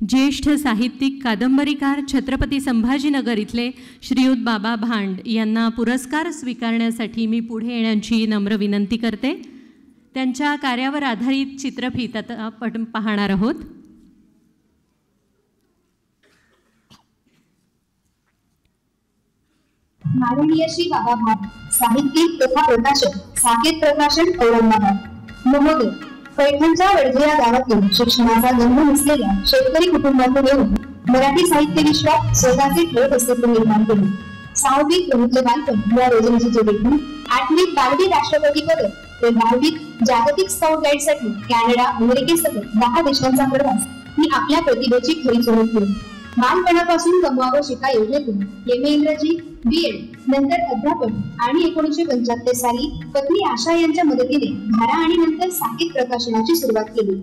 ज्येष्ठ साहित्यिक कादंबरीकार छत्रपती संभाजीनगर इथले श्रीयुत बाबा भांड यांना पुरस्कार स्वीकारण्यासाठी मी पुढे येण्याची नम्र विनंती करते. त्यांच्या कार्यावर आधारित चित्रफीत आता आपण पाहणार आहोत. माननीय श्री बाबा भांड, साहित्यिक तथा प्रकाशक, साकेत प्रकाशन, औरंगाबाद. महोदय, पैठणच्या वडजे या गावातून शिक्षणाचा जन्म नसलेल्या शेतकरी कुटुंबातून येऊन मराठी साहित्य विश्वात स्वतःचे ठळक अस्तित्व निर्माण केले. 6वीत प्रमुख बालपण या योजनेची देखील 8वीत 12वी राष्ट्रपती पदक ते 12वीत जागतिक स्काउट गाईडसाठी कॅनडा, अमेरिकेसह 10 देशांचा प्रवास ही आपल्या प्रतिभेची खरी ओळख केली. बालपणापासून कमवावं शिका योजनेतून MA इंग्रजी, B.Ed, नंतर अध्यापन आणि 1975 साली पत्नी आशा यांच्या मदतीने धारा आणि नंतर साकेत प्रकाशनाची सुरुवात केली.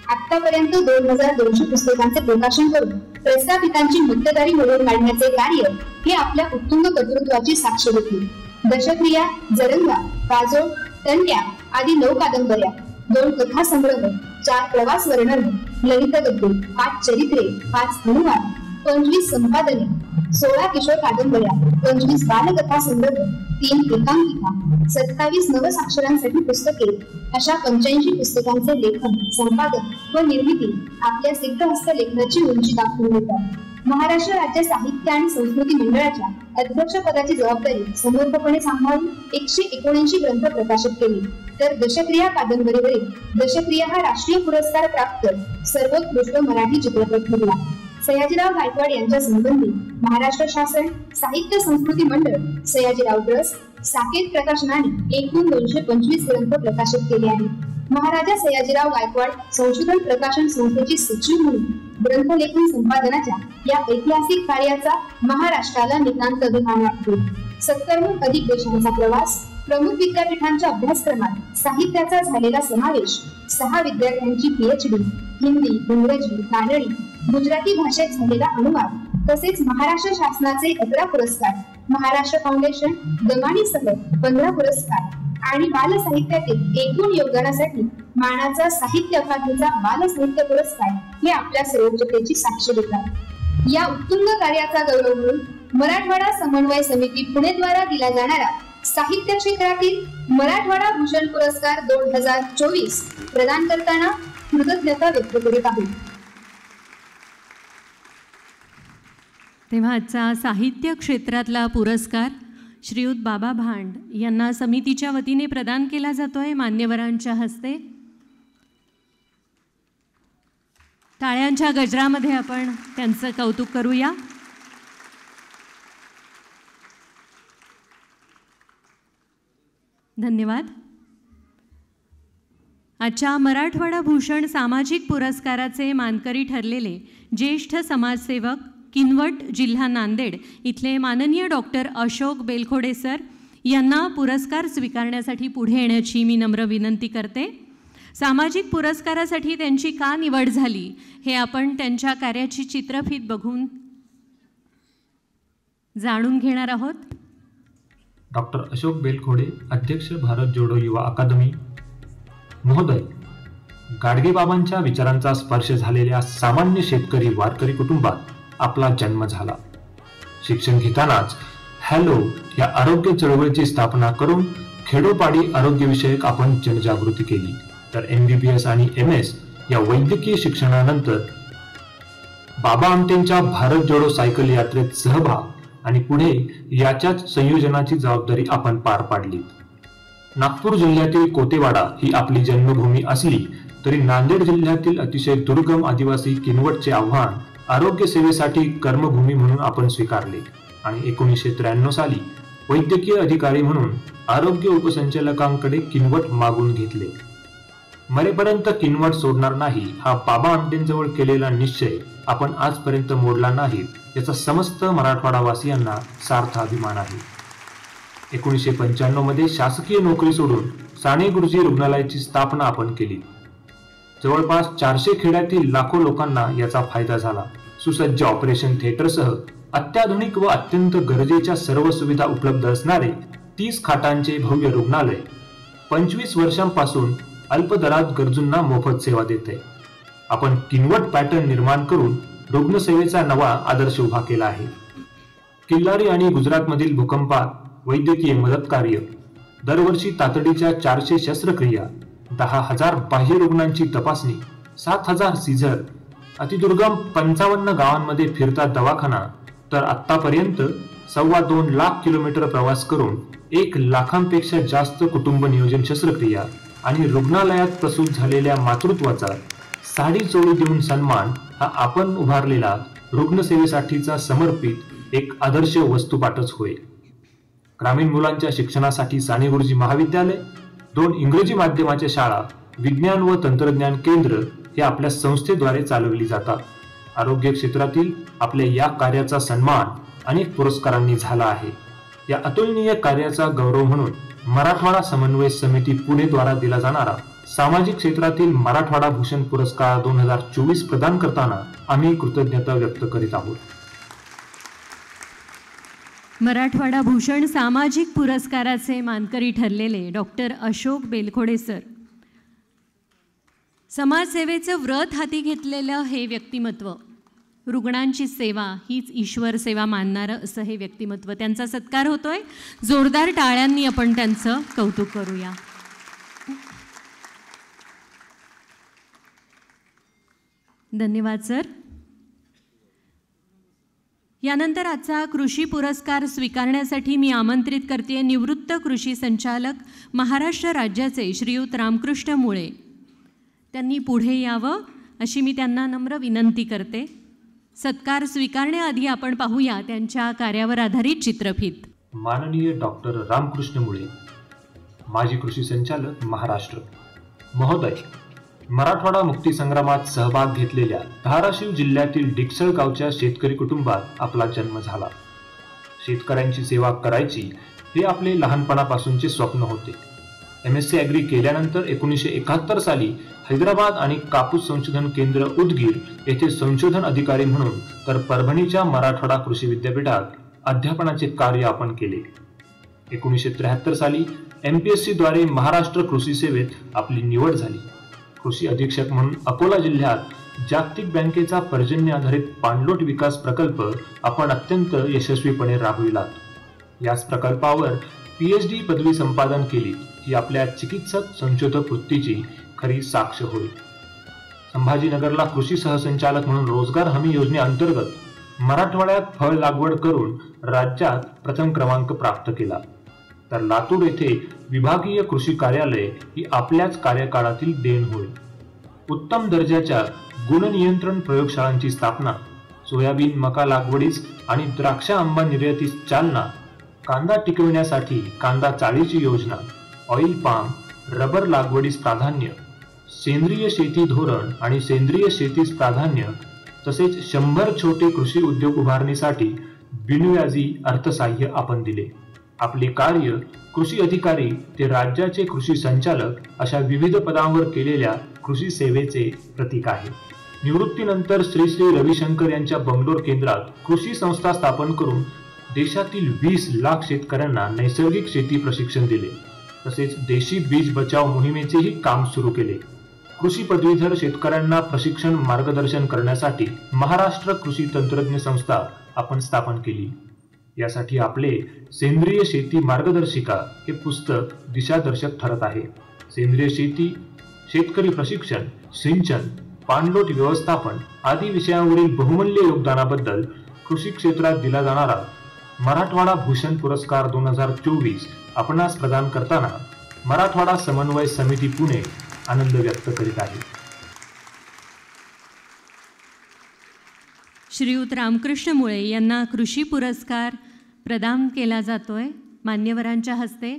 आतापर्यंत 2200 पुस्तकांचे प्रकाशन करून प्रस्थापितांची मक्तेदारी मिळवून काढण्याचे कार्य हे आपल्या उत्तुंग कर्तृत्वाची साक्ष देते. दशक्रिया, जरंगा, काजोळ, तंट्या आदी 9 कादंबऱ्या, 2 कथा संग्रह, 4 प्रवास वर्णन, ललित गद्ये, 5 चरित्रे, 5 अनुवाद, 25 संपादने, 16 किशोर कादंबऱ्या, 25 बालकथा संग्रह, 3 एकांकिका, 27 नवसाक्षरांसाठी पुस्तके अशा 85 पुस्तकांचे लेखन, संपादन व निर्मिती आपल्या सिद्धहस्त लेखनाची उंची दाखवून देतात. महाराष्ट्र राज्य साहित्य आणि संस्कृती मंडळाच्या अध्यक्षपदाची जबाबदारी समर्थपणे सांभाळून 179 ग्रंथ प्रकाशित केले. तर दशक्रिया कादंबरीवरील दशक्रिया हा राष्ट्रीय पुरस्कार प्राप्त सर्वोत्कृष्ट मराठी चित्रपट ठरला. सयाजीराव गायकवाड यांच्या संबंधी महाराष्ट्र शासन साहित्य संस्कृती मंडळ सयाजीराव ट्रस्ट साकेत प्रकाशनाने एकूण 225 ग्रंथ प्रकाशित केले आहेत. महाराजा सयाजीराव गायकवाड संशोधन प्रकाशन संस्थेची सचिव म्हणून ग्रंथलेखन संपादनाच्या या ऐतिहासिक कार्याचा महाराष्ट्राला नितांत अभिमान वाटतो. 70हून अधिक देशांचा प्रवास, प्रमुख विद्यापीठांच्या अभ्यासक्रमात साहित्याचा झालेला समावेश, 6 विद्यार्थ्यांची PhD, हिंदी, इंग्रजी, कानडी, गुजराती भाषेत झालेला अनुवाद, तसेच महाराष्ट्र शासनाचे 11 पुरस्कार, महाराष्ट्र फाउंडेशन दमाणीसह 15 पुरस्कार आणि बाल साहित्यातील एकूण योगदानासाठी मानाचा साहित्य अकादमीचा बाल साहित्य पुरस्कार हे आपल्या सर्वोच्चतेची साक्ष देतात. या उत्तुंग कार्याचा गौरव म्हणून मराठवाडा समन्वय समिती पुणे द्वारा दिला जाणारा साहित्य क्षेत्रातील मराठवाडा भूषण पुरस्कार 2024 प्रदान करताना कृतज्ञता व्यक्त करीत आहोत. तेव्हा आजचा साहित्य क्षेत्रातला पुरस्कार श्रीयुत बाबा भांड यांना समितीच्या वतीने प्रदान केला जातोय मान्यवरांच्या हस्ते. टाळ्यांच्या गजरामध्ये आपण त्यांचं कौतुक करूया. धन्यवाद. आजच्या मराठवाडा भूषण सामाजिक पुरस्काराचे मानकरी ठरलेले ज्येष्ठ समाजसेवक किनवट जिल्हा नांदेड इथले माननीय डॉक्टर अशोक बेलखोडे सर यांना पुरस्कार स्वीकारण्यासाठी पुढे येण्याची मी नम्र विनंती करते. सामाजिक पुरस्कारासाठी त्यांची का निवड झाली हे आपण त्यांच्या कार्याची चित्रफीत बघून जाणून घेणार आहोत. डॉक्टर अशोक बेलखोडे, अध्यक्ष भारत जोडो युवा अकादमी. महोदय, गाडगेबाबांच्या विचारांचा स्पर्श झालेल्या सामान्य शेतकरी वारकरी कुटुंबात आपला जन्म झाला. शिक्षण घेतानाच हॅलो या आरोग्य चळवळीची स्थापना करून खेडोपाडी आरोग्यविषयक आपण जनजागृती केली. तर MBBS आणि MS या वैद्यकीय शिक्षणानंतर बाबा आमटेंच्या भारत जोडो सायकल यात्रेत सहभाग आणि पुढे याच्याच संयोजनाची जबाबदारी आपण पार पाडली. नागपूर जिल्ह्यातील कोतेवाडा ही आपली जन्मभूमी असली तरी नांदेड जिल्ह्यातील अतिशय दुर्गम आदिवासी किनवटचे आव्हान आरोग्य सेवेसाठी कर्मभूमी म्हणून आपण स्वीकारले आणि 1993 साली वैद्यकीय अधिकारी म्हणून आरोग्य उपसंचालकांकडे किनवट मागून घेतले. मरेपर्यंत किनवट सोडणार नाही हा बाबा आमटेंजवळ केलेला निश्चय आपण आजपर्यंत मोडला नाही याचा समस्त मराठवाडावासियांना सार्थ अभिमान आहे. 1995 मध्ये शासकीय नोकरी सोडून साने गुरुजी रुग्णालयाची स्थापना आपण केली. जवळपास 400 खेड्यातील लाखो लोकांना याचा फायदा झाला. सुसज्ज ऑपरेशन थिएटरसह अत्याधुनिक व अत्यंत गरजेच्या सर्व सुविधा उपलब्ध असणारे 30 खाटांचे भव्य रुग्णालय 25 वर्षांपासून अल्प दरात गरजूंना मोफत सेवा देते. आपण किनवट पॅटर्न निर्माण करून रुग्णसेवेचा नवा आदर्श उभा केला आहे. किल्लारी आणि गुजरातमधील भूकंपात वैद्यकीय मदत कार्य, दरवर्षी तातडीच्या 400 शस्त्रक्रिया, 10,000 बाह्य रुग्णांची तपासणी, 7,000 सीझर, अतिदुर्गम 55 गावांमध्ये फिरता दवाखाना, तर आतापर्यंत 2.25 लाख किलोमीटर प्रवास करून 1 लाखांपेक्षा जास्त कुटुंब नियोजन शस्त्रक्रिया आणि रुग्णालयात प्रसूत झालेल्या मातृत्वाचा साडी चोळी देऊन सन्मान हा आपण उभारलेला रुग्णसेवेसाठीचा समर्पित एक आदर्श वस्तुपाठच होय. ग्रामीण मुलांच्या शिक्षणासाठी साने गुरुजी महाविद्यालय, 2 इंग्रजी माध्यमाच्या शाळा, विज्ञान व तंत्रज्ञान केंद्र हे आपल्या संस्थेद्वारे चालवली जातात. आरोग्य क्षेत्रातील आपल्या या कार्याचा सन्मान अनेक पुरस्कारांनी झाला आहे. या अतुलनीय कार्याचा गौरव म्हणून मराठवाडा समन्वय समिती पुणे द्वारा दिला जाणारा सामाजिक क्षेत्रातील मराठवाडा भूषण पुरस्कार 2024 प्रदान करताना आम्ही कृतज्ञता व्यक्त करीत आहोत. मराठवाडा भूषण सामाजिक पुरस्काराचे मानकरी ठरलेले डॉक्टर अशोक बेलखोडे सर. समाजसेवेचं व्रत हाती घेतलेलं हे व्यक्तिमत्व, रुग्णांची सेवा हीच ईश्वर सेवा मानणारं असं हे व्यक्तिमत्व. त्यांचा सत्कार होतोय. जोरदार टाळ्यांनी आपण त्यांचं कौतुक करूया. धन्यवाद सर. यानंतर आजचा कृषी पुरस्कार स्वीकारण्यासाठी मी आमंत्रित करते निवृत्त कृषी संचालक महाराष्ट्र राज्याचे श्रीयुत रामकृष्ण मुळे. त्यांनी पुढे यावं अशी मी त्यांना नम्र विनंती करते. सत्कार स्वीकारण्याआधी आपण पाहूया त्यांच्या कार्यावर आधारित चित्रफित. माननीय डॉक्टर रामकृष्ण मुळे, माजी कृषी संचालक महाराष्ट्र महोदय, मराठवाडा मुक्ती संग्रामात सहभाग घेतलेल्या धाराशिव जिल्ह्यातील डिकसळ गावच्या शेतकरी कुटुंबात आपला जन्म झाला. शेतकऱ्यांची सेवा करायची हे आपले लहानपणापासूनचे स्वप्न होते. MSc ॲग्री केल्यानंतर 1971 साली हैदराबाद आणि कापूस संशोधन केंद्र उदगीर येथे संशोधन अधिकारी म्हणून तर परभणीच्या मराठवाडा कृषी विद्यापीठात अध्यापनाचे कार्य आपण केले. 1973 साली MPSC द्वारे महाराष्ट्र कृषी सेवेत आपली निवड झाली. कृषी अधीक्षक म्हणून अकोला जिल्ह्यात जागतिक बँकेचा पर्जन्य आधारित पाणलोट विकास प्रकल्प आपण अत्यंत यशस्वीपणे राबविलात. याच प्रकल्पावर PhD पदवी संपादन केली ही आपल्या चिकित्सक संशोधक वृत्तीची खरी साक्ष होईल. संभाजीनगरला कृषी सहसंचालक म्हणून रोजगार हमी योजनेअंतर्गत मराठवाड्यात फळ लागवड करून राज्यात प्रथम क्रमांक प्राप्त केला. तर लातूर येथे विभागीय कृषी कार्यालय ही आपल्याच कार्यकाळातील देण होय. उत्तम दर्जाच्या गुणनियंत्रण प्रयोगशाळांची स्थापना, सोयाबीन मका लागवडीस आणि द्राक्ष आंबा निर्यातीस चालना, कांदा टिकविण्यासाठी कांदा चाळीची योजना, ऑइल पाम, रबर लागवडीस प्राधान्य, सेंद्रिय शेती धोरण आणि सेंद्रिय शेतीस प्राधान्य, तसेच 100 छोटे कृषी उद्योग उभारणीसाठी बिनव्याजी अर्थसहाय्य आपण दिले. आपले कार्य कृषी अधिकारी ते राज्याचे कृषी संचालक अशा विविध पदांवर केलेल्या कृषी सेवेचे प्रतीक आहे. निवृत्तीनंतर श्री श्री रविशंकर यांच्या बंगलोर केंद्रात कृषी संस्था स्थापन करून देशातील 20 लाख शेतकऱ्यांना नैसर्गिक शेती प्रशिक्षण दिले. तसेच देशी बीज बचाव मोहिमेचेही काम सुरू केले. कृषी पदवीधर शेतकऱ्यांना प्रशिक्षण मार्गदर्शन करण्यासाठी महाराष्ट्र कृषी तंत्रज्ञ संस्था आपण स्थापन केली. यासाठी आपले सेंद्रिय शेती मार्गदर्शिका हे पुस्तक दिशादर्शक ठरत आहे. सेंद्रिय शेती, शेतकरी प्रशिक्षण, सिंचन, पाणलोट व्यवस्थापन आदी विषयांवरील बहुमूल्य योगदानाबद्दल कृषी क्षेत्रात दिला जाणारा मराठवाडा भूषण पुरस्कार 2024 आपणास प्रदान करताना मराठवाडा समन्वय समिती पुणे आनंद व्यक्त करीत आहे. श्रीयुत रामकृष्ण मुळे यांना कृषी पुरस्कार प्रदान केला जातोय मान्यवरांच्या हस्ते.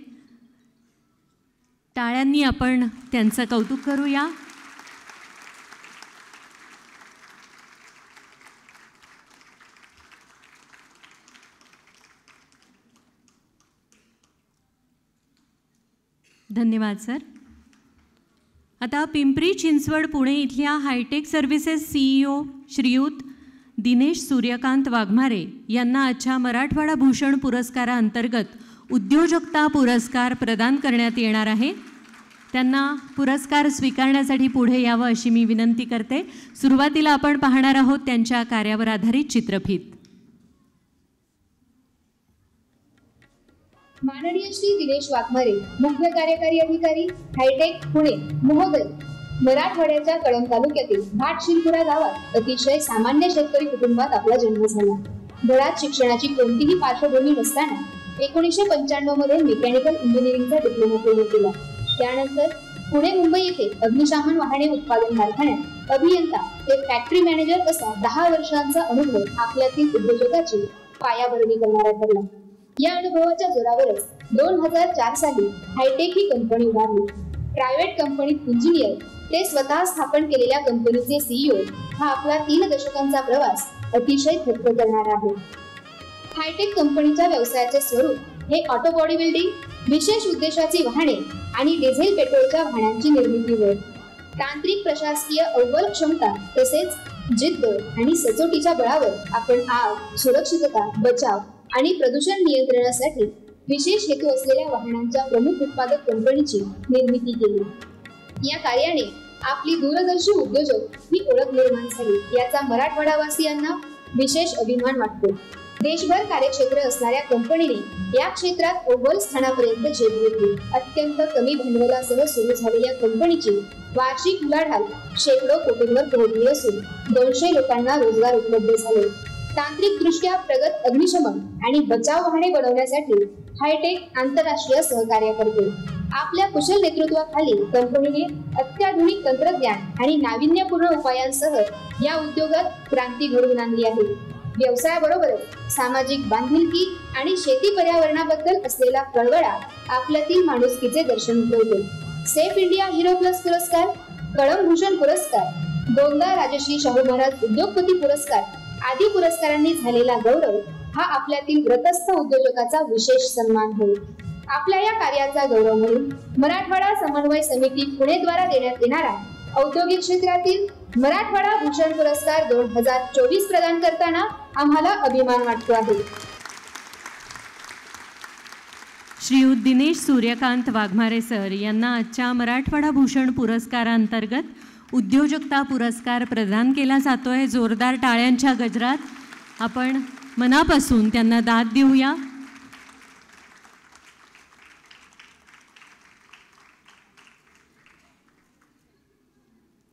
टाळ्यांनी आपण त्यांचं कौतुक करूया. धन्यवाद सर. आता पिंपरी चिंचवड पुणे इथल्या हायटेक सर्व्हिसेस CEO श्रीयुत दिनेश सूर्यकांत वाघमारे यांना आजच्या मराठवाडा भूषण पुरस्काराअंतर्गत उद्योजकता पुरस्कार प्रदान करण्यात येणार आहे. त्यांना पुरस्कार स्वीकारण्यासाठी पुढे यावं अशी मी विनंती करते. सुरुवातीला आपण पाहणार आहोत त्यांच्या कार्यावर आधारित चित्रफित. माननीय श्री दिनेश वाघमारे, मुख्य कार्यकारी अधिकारी, हायटेक पुणे महोदय, मराठवाड्याच्या कळंब तालुक्यातील भाटशिरपुरा गावात अतिशय सामान्य शेतकरी कुटुंबात आपला जन्म झाला. घरात शिक्षणाची कोणतीही पार्श्वभूमी नसताना 1995 मध्ये मेकॅनिकल इंजिनिअरिंगचा डिप्लोमा पूर्ण केला. त्यानंतर पुणे मुंबई येथे अग्निशमन वाहने उत्पादन कारखान्यात अभियंता ते फॅक्टरी मॅनेजर असा 10 वर्षांचा अनुभव आपल्यातील उद्योजकाची पायाभरणी करणारा ठरला. या अनुभवाच्या जोरावरच 2004 साली हायटेक ही कंपनी उभारली. प्रायव्हेट कंपनीत इंजिनियर ते स्वतः स्थापन केलेल्या कंपनीचे CEO हा आपला 3 दशकांचा प्रवास अतिशय थक्क करणारा आहे. हायटेक कंपनीच्या व्यवसायाचे स्वरूप हे ऑटो बॉडी बिल्डिंग, विशेष उद्देशाची वाहने आणि डिझेल पेट्रोलच्या वाहनांची निर्मिती होय. तांत्रिक प्रशासकीय अव्वल क्षमता तसेच जिद्द आणि सचोटीच्या बळावर आपण आग, सुरक्षितता, बचाव आणि प्रदूषण नियंत्रणासाठी विशेष हेतू असलेल्या वाहनांच्या प्रमुख उत्पादक कंपनीची निर्मिती केली. या कार्याने आपली दूरदर्शी उद्योजक ही ओळख निर्माण झाली, याचा मराठवाडावासियांना विशेष अभिमान वाटतो. देशभर कार्यक्षेत्र असणाऱ्या कंपनीने या क्षेत्रात अव्वल स्थानापर्यंत झेप घेतली. अत्यंत कमी भांडवलासह सुरू झालेल्या कंपनीची वार्षिक उलाढाल शेकडो कोटींवर पोहोचली असून 200 लोकांना रोजगार उपलब्ध झाले. तांत्रिकदृष्ट्या प्रगत अग्निशमन आणि बचाव वाहने बनवण्यासाठी हायटेक आंतरराष्ट्रीय सहकार्य करते. आपल्या कुशल नेतृत्वाखाली कंपनीने अत्याधुनिक तंत्रज्ञान आणि नाविन्यपूर्ण उपायांसह या उद्योगात क्रांती घडवून आणली आहे. व्यवसायाबरोबरच सामाजिक बांधिलकी आणि शेती पर्यावरणाबद्दल असलेला कळवळा आपल्यातील माणुसकीचे दर्शन घडवतो. सेफ इंडिया हिरो प्लस पुरस्कार, कळम भूषण पुरस्कार, दोनदा राजश्री शाहू महाराज उद्योगपती पुरस्कार आदी पुरस्कारांनी झालेला गौरव हा आपल्यातील व्रतस्थ उद्योजकाचा विशेष सन्मान होय. आपल्या या कार्याचा गौरव म्हणून मराठवाडा समन्वय समिती पुणे द्वारा देण्यात येणारा औद्योगिक क्षेत्रातील मराठवाडा भूषण पुरस्कार 2024 प्रदान करताना आम्हाला अभिमान वाटतो आहे. श्रीयुत दिनेश सूर्यकांत वाघमारे सर यांना आजच्या मराठवाडा भूषण पुरस्कारांतर्गत उद्योजकता पुरस्कार प्रदान केला जातोय. जोरदार टाळ्यांच्या गजरात आपण मनापासून त्यांना दाद देऊया.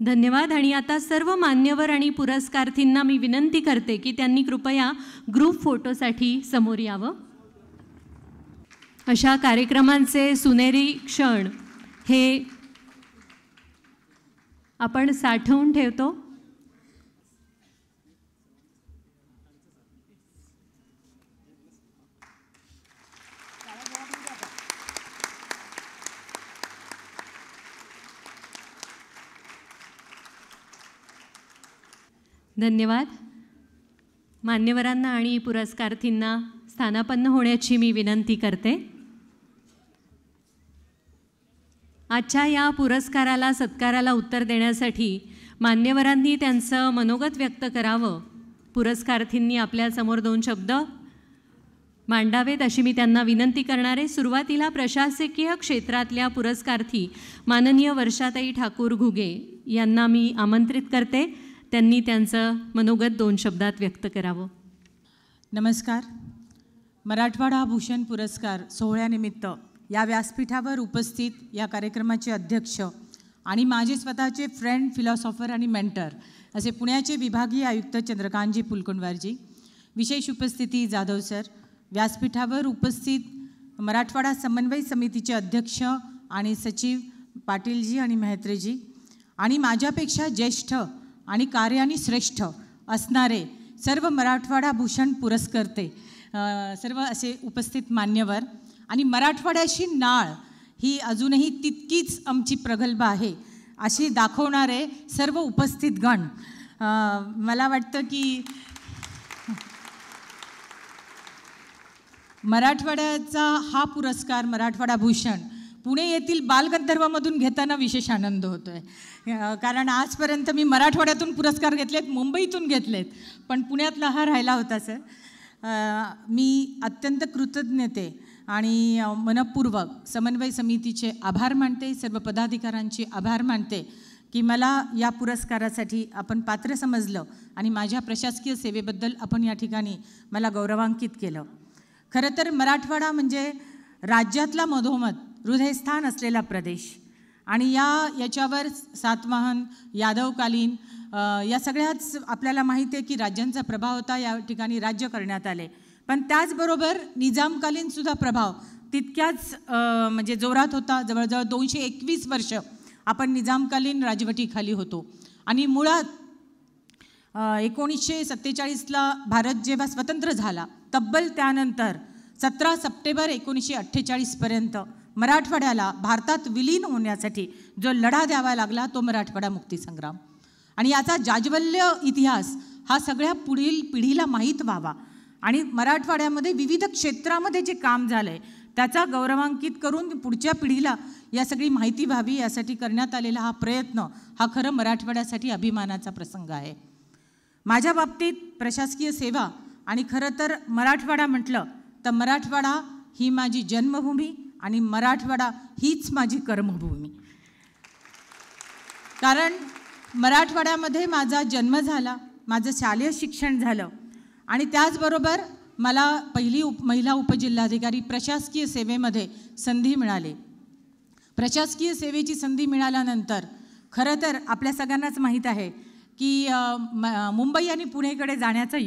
धन्यवाद. आणि आता सर्व मान्यवर आणि पुरस्कारार्थींना मी विनंती करते की त्यांनी कृपया ग्रुप फोटोसाठी समोर यावं. अशा कार्यक्रमांचे सुनेरी क्षण हे आपण साठवून ठेवतो. धन्यवाद. मान्यवरांना आणि पुरस्कारार्थींना स्थानापन्न होण्याची मी विनंती करते. आजच्या या पुरस्काराला सत्काराला उत्तर देण्यासाठी मान्यवरांनी त्यांचं मनोगत व्यक्त करावं. पुरस्कारार्थींनी आपल्यासमोर 2 शब्द मांडावेत अशी मी त्यांना विनंती करणार आहे. सुरुवातीला प्रशासकीय क्षेत्रातल्या पुरस्कारार्थी माननीय वर्षाताई ठाकूर घुगे यांना मी आमंत्रित करते. त्यांनी त्यांचं मनोगत 2 शब्दात व्यक्त करावं. नमस्कार. मराठवाडा भूषण पुरस्कार सोहळ्यानिमित्त या व्यासपीठावर उपस्थित या कार्यक्रमाचे अध्यक्ष आणि माझे स्वतःचे फ्रेंड, फिलॉसॉफर आणि मेंटर असे पुण्याचे विभागीय आयुक्त चंद्रकांतजी पुलकुंडवारजी, विशेष उपस्थिती जाधव सर, व्यासपीठावर उपस्थित मराठवाडा समन्वय समितीचे अध्यक्ष आणि सचिव पाटीलजी आणि मेहत्रेजी, आणि माझ्यापेक्षा ज्येष्ठ आणि कार्याने श्रेष्ठ असणारे सर्व मराठवाडा भूषण पुरस्कर्ते, सर्व असे उपस्थित मान्यवर, आणि मराठवाड्याशी नाळ ही अजूनही तितकीच आमची प्रगल्भ आहे अशी दाखवणारे सर्व उपस्थित गण. मला वाटतं की मराठवाड्याचा हा पुरस्कार मराठवाडा भूषण पुणे येथील बालगंधर्वमधून घेताना विशेष आनंद होतो आहे. कारण आजपर्यंत मी मराठवाड्यातून पुरस्कार घेतलेत, मुंबईतून घेतलेत, पण पुण्यातला हा राहिला होता सर. मी अत्यंत कृतज्ञते आणि मनपूर्वक समन्वय समितीचे आभार मानते, सर्व पदाधिकाऱ्यांचे आभार मानते की मला या पुरस्कारासाठी आपण पात्र समजलं आणि माझ्या प्रशासकीय सेवेबद्दल आपण या ठिकाणी मला गौरवांकित केलं. खरं तर मराठवाडा म्हणजे राज्यातला मधोमध हृदयस्थान असलेला प्रदेश, आणि याच्यावर सातवाहन, यादवकालीन या सगळ्याच आपल्याला माहिती आहे की राज्यांचा प्रभाव होता. या ठिकाणी राज्य करण्यात आले, पण त्याचबरोबर निजामकालीनसुद्धा प्रभाव तितक्याच म्हणजे जोरात होता. जवळजवळ 221 वर्ष आपण निजामकालीन राजवटीखाली होतो. आणि मुळात 1947ला भारत जेव्हा स्वतंत्र झाला, तब्बल त्यानंतर 17 सप्टेंबर 1948पर्यंत मराठवाड्याला भारतात विलीन होण्यासाठी जो लढा द्यावा लागला तो मराठवाडा मुक्तीसंग्राम. आणि याचा जाज्वल्य इतिहास हा सगळ्या पुढील पिढीला माहीत व्हावा आणि मराठवाड्यामध्ये विविध क्षेत्रामध्ये जे काम झालं आहे त्याचा गौरवांकित करून पुढच्या पिढीला या सगळी माहिती व्हावी यासाठी करण्यात आलेला हा प्रयत्न हा खरं मराठवाड्यासाठी अभिमानाचा प्रसंग आहे. माझ्या बाबतीत प्रशासकीय सेवा आणि खरं तर मराठवाडा म्हटलं तर मराठवाडा ही माझी जन्मभूमी आणि मराठवाडा हीच माझी कर्मभूमी. कारण मराठवाड्यामध्ये माझा जन्म झाला, माझं शालेय शिक्षण झालं आणि त्याचबरोबर मला पहिली महिला उपजिल्हाधिकारी प्रशासकीय सेवेमध्ये संधी मिळाली. प्रशासकीय सेवेची संधी मिळाल्यानंतर खरं तर आपल्या सगळ्यांनाच माहीत आहे की मुंबई आणि पुणेकडे जाण्याचा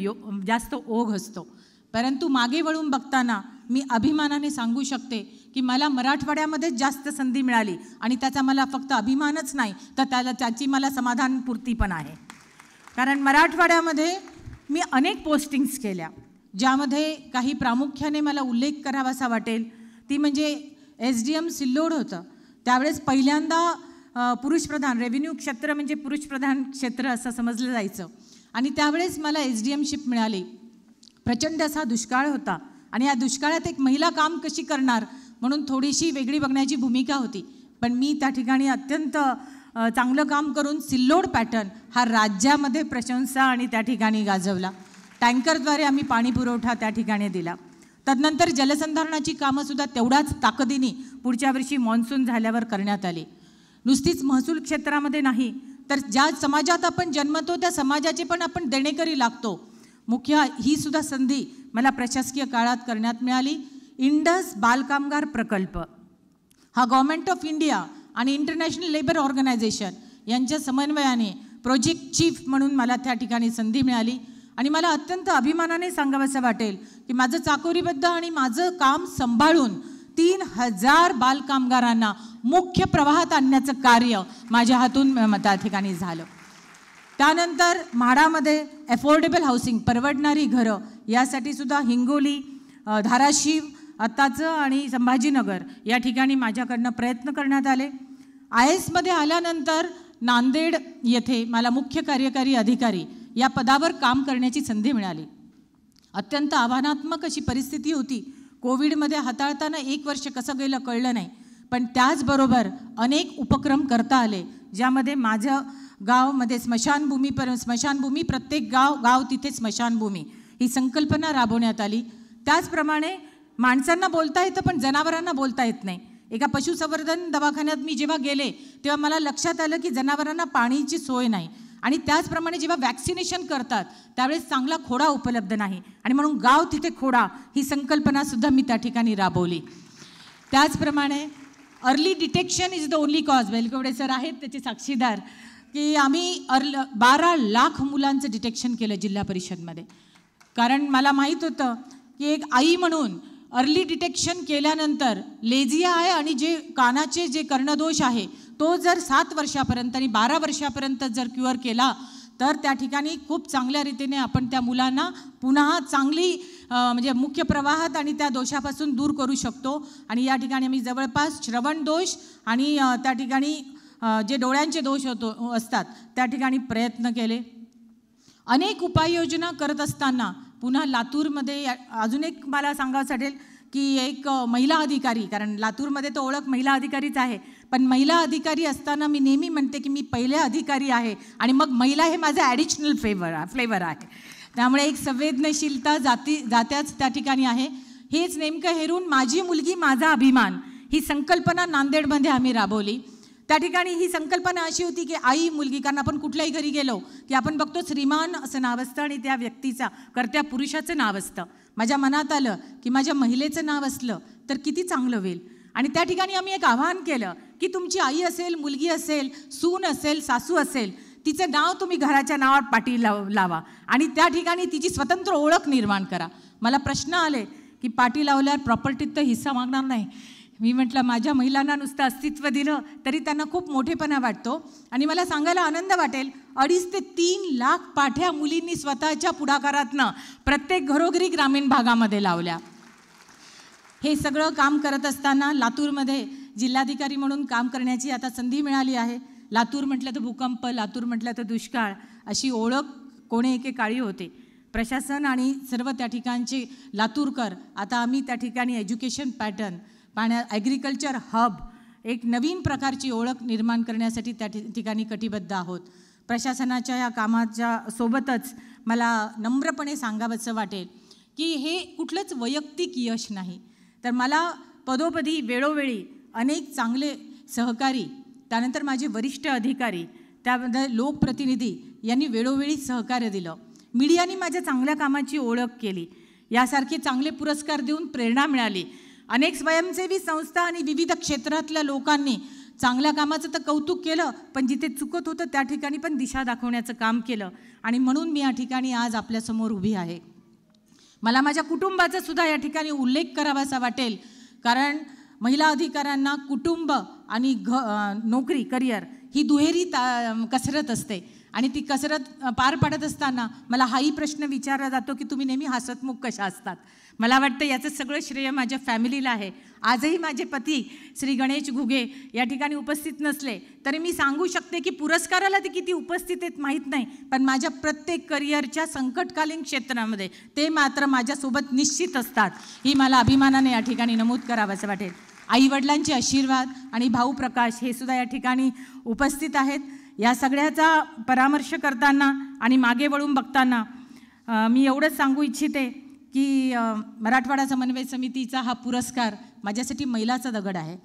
जास्त ओघ असतो, परंतु मागे वळून बघताना मी अभिमानाने सांगू शकते की मला मराठवाड्यामध्येच जास्त संधी मिळाली आणि त्याचा मला फक्त अभिमानच नाही तर त्याची मला समाधानपूर्ती पण आहे. कारण मराठवाड्यामध्ये मी अनेक पोस्टिंग्स केल्या, ज्यामध्ये काही प्रामुख्याने मला उल्लेख करावासा वाटेल ती म्हणजे SDM सिल्लोड होतं. त्यावेळेस पहिल्यांदा पुरुषप्रधान रेव्हेन्यू क्षेत्र म्हणजे पुरुषप्रधान क्षेत्र असं समजलं जायचं आणि त्यावेळेस मला SDMशिप मिळाली. प्रचंड असा दुष्काळ होता आणि या दुष्काळात एक महिला काम कशी करणार म्हणून थोडीशी वेगळी बघण्याची भूमिका होती, पण मी त्या ठिकाणी अत्यंत चांगलं काम करून सिल्लोड पॅटर्न हा राज्यामध्ये प्रशंसा आणि त्या ठिकाणी गाजवला. टँकरद्वारे आम्ही पाणी पुरवठा त्या ठिकाणी दिला. तदनंतर जलसंधारणाची कामंसुद्धा तेवढ्याच ताकदीने पुढच्या वर्षी मॉन्सून झाल्यावर करण्यात आली. नुसतीच महसूल क्षेत्रामध्ये नाही तर ज्या समाजात आपण जन्मतो त्या समाजाचे पण आपण देणेकरी लागतो. मुख्य ही सुद्धा संधी मला प्रशासकीय काळात करण्यात मिळाली. इंडस बालकामगार प्रकल्प हा गव्हर्नमेंट ऑफ इंडिया आणि इंटरनॅशनल लेबर ऑर्गनायझेशन यांच्या समन्वयाने प्रोजेक्ट चीफ म्हणून मला त्या ठिकाणी संधी मिळाली आणि मला अत्यंत अभिमानाने सांगावंसं वाटेल की माझं चाकोरीबद्ध आणि माझं काम सांभाळून 3000 बालकामगारांना मुख्य प्रवाहात आणण्याचं कार्य माझ्या हातून त्या ठिकाणी झालं. त्यानंतर म्हाडामध्ये अफोर्डेबल हाऊसिंग परवडणारी घरं यासाठी सुद्धा हिंगोली, धाराशिव आत्ताचं आणि संभाजीनगर या ठिकाणी माझ्याकडनं प्रयत्न करण्यात आले. IASमध्ये आल्यानंतर नांदेड येथे मला मुख्य कार्यकारी अधिकारी या पदावर काम करण्याची संधी मिळाली. अत्यंत आव्हानात्मक अशी परिस्थिती होती. कोविडमध्ये हाताळताना 1 वर्ष कसं गेलं कळलं नाही, पण त्याचबरोबर अनेक उपक्रम करता आले, ज्यामध्ये माझं गावमध्ये स्मशानभूमी प्रत्येक गाव तिथे स्मशानभूमी ही संकल्पना राबवण्यात आली. त्याचप्रमाणे माणसांना बोलता येतं पण जनावरांना बोलता येत नाही. एका पशुसंवर्धन दवाखान्यात मी जेव्हा गेले तेव्हा मला लक्षात आलं की जनावरांना पाण्याची सोय नाही आणि त्याचप्रमाणे जेव्हा वॅक्सिनेशन करतात त्यावेळेस चांगला खोडा उपलब्ध नाही आणि म्हणून गाव तिथे खोडा ही संकल्पनासुद्धा मी त्या ठिकाणी राबवली. त्याचप्रमाणे early detection is the only cause. Velkawade sir आहेत त्याचे साक्षीदार की आम्ही 12 लाख मुलांचं डिटेक्शन केलं जिल्हा परिषदमध्ये. कारण मला माहीत होतं की एक आई म्हणून अर्ली डिटेक्शन केल्यानंतर लेझिया आहे आणि जे कानाचे जे कर्णदोष आहे तो जर 7 वर्षापर्यंत आणि 12 वर्षापर्यंत जर क्युअर केला तर त्या ठिकाणी खूप चांगल्या रीतीने आपण त्या मुलांना पुन्हा चांगली म्हणजे मुख्य प्रवाहात आणि त्या दोषापासून दूर करू शकतो. आणि या ठिकाणी आम्ही जवळपास श्रवण दोष आणि त्या ठिकाणी जे डोळ्यांचे दोष असतात त्या ठिकाणी प्रयत्न केले. अनेक उपाययोजना करत असताना पुन्हा लातूरमध्ये अजून एक मला सांगावं वाटेल की एक महिला अधिकारी, कारण लातूरमध्ये तर ओळख महिला अधिकारीच आहे, पण महिला अधिकारी असताना मी नेहमी म्हणते की मी पहिले अधिकारी आहे आणि मग महिला हे माझं ॲडिशनल फ्लेवर आहे. त्यामुळे एक संवेदनशीलता जात्याच त्या ठिकाणी आहे. हेच नेमकं हेरून माझी मुलगी माझा अभिमान ही संकल्पना नांदेडमध्ये आम्ही राबवली. त्या ठिकाणी ही संकल्पना अशी होती की आई मुलगी, कारण आपण कुठल्याही घरी गेलो की आपण बघतो श्रीमान असं नाव असतं आणि त्या व्यक्तीचा कर्त्या पुरुषाचं नाव असतं. माझ्या मनात आलं की माझ्या महिलेचं नाव असलं तर किती चांगलं होईल. आणि त्या ठिकाणी आम्ही एक आवाहन केलं की तुमची आई असेल, मुलगी असेल, सून असेल, सासू असेल, तिचं नाव तुम्ही घराच्या नावावर पाटी लावा आणि त्या ठिकाणी तिची स्वतंत्र ओळख निर्माण करा. मला प्रश्न आले की पाटी लावल्यावर प्रॉपर्टीत तर हिस्सा मागणार नाही. मी म्हटलं माझ्या महिलांना नुसतं अस्तित्व दिलं तरी त्यांना खूप मोठेपणा वाटतो. आणि मला सांगायला आनंद वाटेल 2.5 ते 3 लाख पाठ्या मुलींनी स्वतःच्या पुढाकारातनं प्रत्येक घरोघरी ग्रामीण भागामध्ये लावल्या. हे सगळं काम करत असताना लातूरमध्ये जिल्हाधिकारी म्हणून काम करण्याची आता संधी मिळाली आहे. लातूर म्हटलं तर भूकंप, लातूर म्हटलं तर दुष्काळ अशी ओळख कोणे एके काळी होते. प्रशासन आणि सर्व त्या ठिकाणचे लातूरकर, आता आम्ही त्या ठिकाणी एज्युकेशन पॅटर्न ॲग्रिकल्चर हब, एक नवीन प्रकारची ओळख निर्माण करण्यासाठी त्या ठिकाणी कटिबद्ध आहोत. प्रशासनाच्या या कामाच्या सोबतच मला नम्रपणे सांगावंसं वाटेल की हे कुठलंच वैयक्तिक यश नाही, तर मला पदोपदी वेळोवेळी अनेक चांगले सहकारी, त्यानंतर माझे वरिष्ठ अधिकारी, त्यामध्ये लोकप्रतिनिधी यांनी वेळोवेळी सहकार्य दिलं. मीडियाने माझ्या चांगल्या कामाची ओळख केली, यासारखे चांगले पुरस्कार देऊन प्रेरणा मिळाली. अनेक स्वयंसेवी संस्था आणि विविध क्षेत्रातल्या लोकांनी चांगल्या कामाचं तर कौतुक केलं, पण जिथे चुकत होतं त्या ठिकाणी पण दिशा दाखवण्याचं काम केलं. आणि म्हणून मी या ठिकाणी आज आपल्यासमोर उभी आहे. मला माझ्या कुटुंबाचा सुद्धा या ठिकाणी उल्लेख करावासा वाटेल, कारण महिला अधिकाऱ्यांना कुटुंब आणि नोकरी, करिअर ही दुहेरी कसरत असते. आणि ती कसरत पार पाडत असताना मला हाही प्रश्न विचारला जातो की तुम्ही नेहमी हसतमुख कशा असतात. मला वाटतं याचं सगळं श्रेय माझ्या फॅमिलीला आहे. आजही माझे पती श्री गणेश घुगे या ठिकाणी उपस्थित नसले तरी मी सांगू शकते की पुरस्काराला ते किती उपस्थित आहेत माहीत नाही, पण माझ्या प्रत्येक करिअरच्या संकटकालीन क्षेत्रामध्ये ते मात्र माझ्यासोबत निश्चित असतात. ही मला अभिमानाने या ठिकाणी नमूद करावंसं वाटेल. आईवडिलांचे आशीर्वाद आणि भाऊ प्रकाश हे सुद्धा या ठिकाणी उपस्थित आहेत. या सगळ्याचा परामर्श करताना आणि मागे वळून बघताना मी एवढंच सांगू इच्छिते की मराठवाडा समन्वय समितीचा हा पुरस्कार माझ्यासाठी मैलाचा दगड आहे.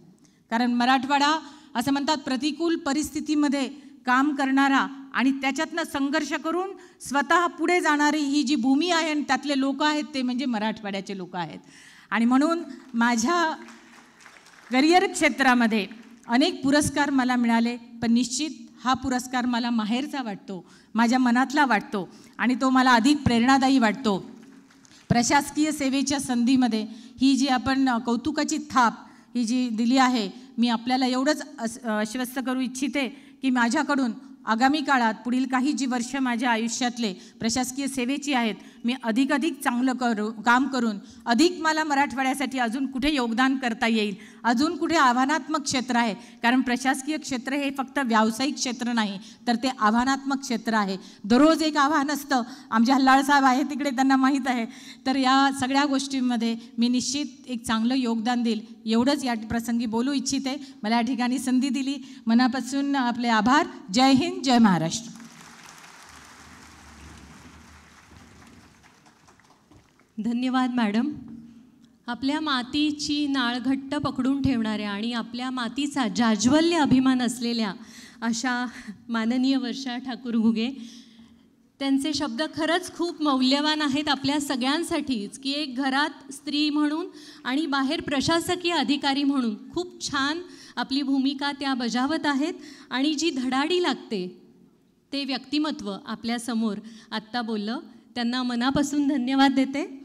कारण मराठवाडा असं म्हणतात प्रतिकूल परिस्थितीमध्ये काम करणारा आणि त्याच्यातनं संघर्ष करून स्वतः पुढे जाणारी ही जी भूमी आहे आणि त्यातले लोक आहेत ते म्हणजे मराठवाड्याचे लोक आहेत. आणि म्हणून माझ्या करिअर क्षेत्रामध्ये अनेक पुरस्कार मला मिळाले, पण निश्चित हा पुरस्कार मला माहेरचा वाटतो, माझ्या मनातला वाटतो आणि तो मला अधिक प्रेरणादायी वाटतो. प्रशासकीय सेवेच्या संधीमध्ये ही जी आपण कौतुकाची थाप ही जी दिली आहे, मी आपल्याला एवढंच आश्वस्त करू इच्छिते की माझ्याकडून आगामी काळात पुढील काही जी वर्ष माझ्या आयुष्यातले प्रशासकीय सेवेची आहेत, मी अधिक चांगलं काम करून अधिक मला मराठवाड्यासाठी अजून कुठे योगदान करता येईल, अजून कुठे आव्हानात्मक क्षेत्र आहे. कारण प्रशासकीय क्षेत्र हे फक्त व्यावसायिक क्षेत्र नाही, तर ते आव्हानात्मक क्षेत्र आहे. दररोज एक आव्हान असतं. आमचे हल्लाळसाहेब आहे तिकडे, त्यांना माहीत आहे. तर या सगळ्या गोष्टींमध्ये मी निश्चित एक चांगलं योगदान देईल, एवढंच या प्रसंगी बोलू इच्छिते. मला या ठिकाणी संधी दिली, मनापासून आपले आभार. जय हिंद, जय महाराष्ट्र. धन्यवाद मॅडम. आपल्या मातीची नाळ घट्ट पकडून ठेवणाऱ्या आणि आपल्या मातीचा जाज्वल्य अभिमान असलेल्या अशा माननीय वर्षा ठाकूर घुगे, त्यांचे शब्द खरंच खूप मौल्यवान आहेत आपल्या सगळ्यांसाठीच. की एक घरात स्त्री म्हणून आणि बाहेर प्रशासकीय अधिकारी म्हणून खूप छान आपली भूमिका त्या बजावत आहेत आणि जी धडाडी लागते ते व्यक्तिमत्व आपल्यासमोर आत्ता बोललं, त्यांना मनापासून धन्यवाद देते.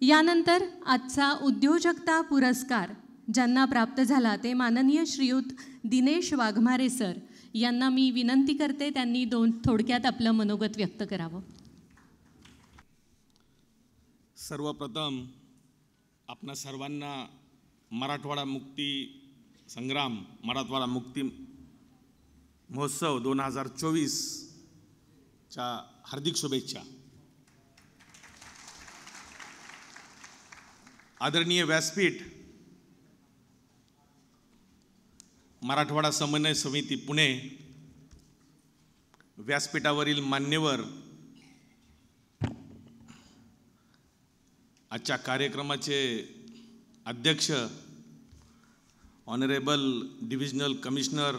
यानंतर आजचा उद्योजकता पुरस्कार ज्यांना प्राप्त झाला ते माननीय श्रीयुत दिनेश वाघमारे सर यांना मी विनंती करते त्यांनी थोडक्यात आपलं मनोगत व्यक्त करावं. सर्वप्रथम आपणा सर्वांना मराठवाडा मुक्ती संग्राम, मराठवाडा मुक्ती महोत्सव 2024च्या हार्दिक शुभेच्छा. आदरणीय व्यासपीठ, मराठवाडा समन्वय समिती पुणे, व्यासपीठावरील मान्यवर, आजच्या कार्यक्रमाचे अध्यक्ष honourable divisional commissioner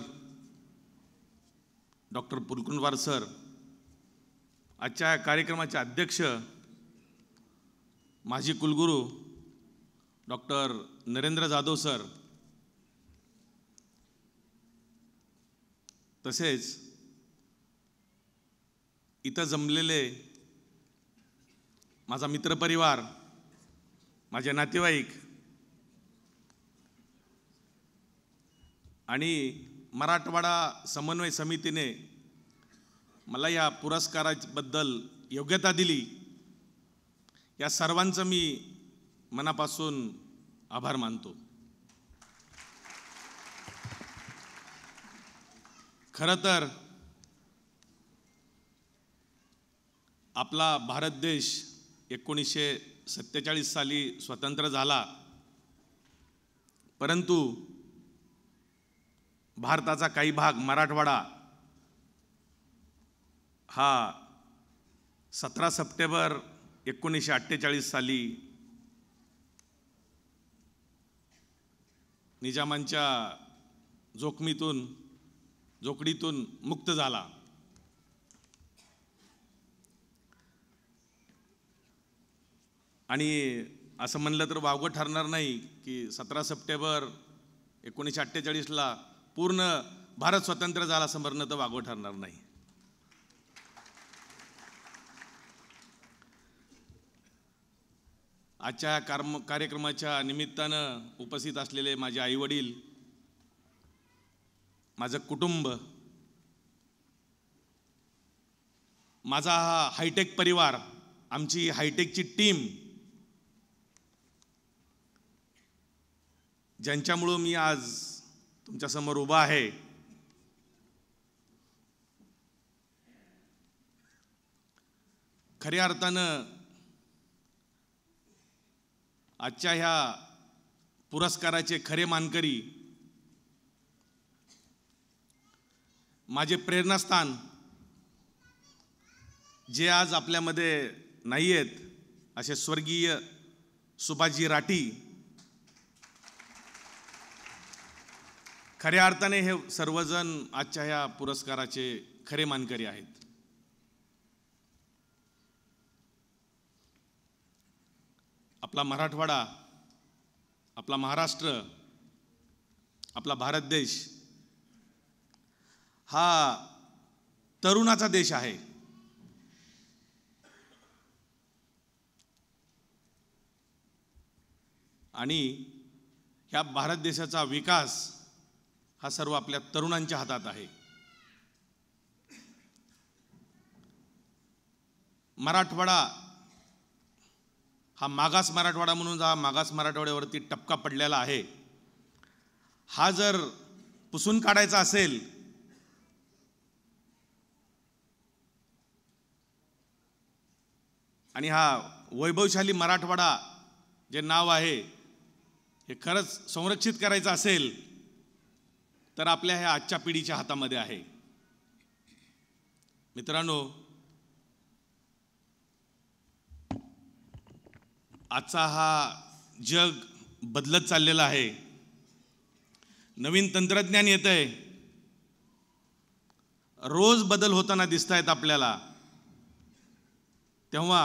doctor Pulkundwar sir, आजच्या कार्यक्रमाचे अध्यक्ष माजी कुलगुरू डॉक्टर नरेंद्र जाधव सर, तसेच इथं जमलेले माझा मित्रपरिवार, माझे नातेवाईक आणि मराठवाडा समन्वय समितीने मला या पुरस्काराबद्दल योग्यता दिली, या सर्वांचं मी मनापासून आभार मानतो. खरं तर आपला भारत देश 1947 साली स्वतंत्र झाला, परंतु भारताचा काही भाग मराठवाडा हा 17 सप्टेंबर 1948 साली निजामांच्या जोकडीतून मुक्त झाला. आणि असं म्हणलं तर वावगं ठरणार नाही की 17 सप्टेंबर 1948ला पूर्ण भारत स्वतंत्र झाला असं म्हणणं तर वावगं ठरणार नाही. आजच्या कार्यक्रमाच्या निमित्तानं उपस्थित असलेले माझे आईवडील, माझं कुटुंब, माझा हा हायटेक परिवार, आमची हायटेकची टीम, ज्यांच्यामुळं मी आज तुमच्यासमोर उभा आहे, खऱ्या अर्थानं आजच्या ह्या पुरस्काराचे खरे मानकरी माझे प्रेरणास्थान जे आज आपल्यामध्ये नाही आहेत असे स्वर्गीय सुभाषजी राठी खऱ्या अर्थाने हे सर्वजण आजच्या ह्या पुरस्काराचे खरे मानकरी आहेत. आपला मराठवाडा, आपला महाराष्ट्र, आपला भारत देश हा तरुणाचा देश आहे. आणि ह्या भारत देशाचा विकास हा सर्व आपल्या तरुणांच्या हातात आहे. मराठवाडा हा मागास मराठवाडा म्हणून हा मागास मराठवाड्यावरती टपका पडलेला आहे. हा जर पुसून काढायचा असेल आणि हा वैभवशाली मराठवाडा जे नाव आहे हे खरंच संरक्षित करायचं असेल तर आपल्या ह्या आजच्या पिढीच्या हातामध्ये आहे. मित्रांनो, आजचा हा जग बदलत चाललेला आहे. नवीन तंत्रज्ञान येतंय, रोज बदल होताना दिसत आहेत आपल्याला. तेव्हा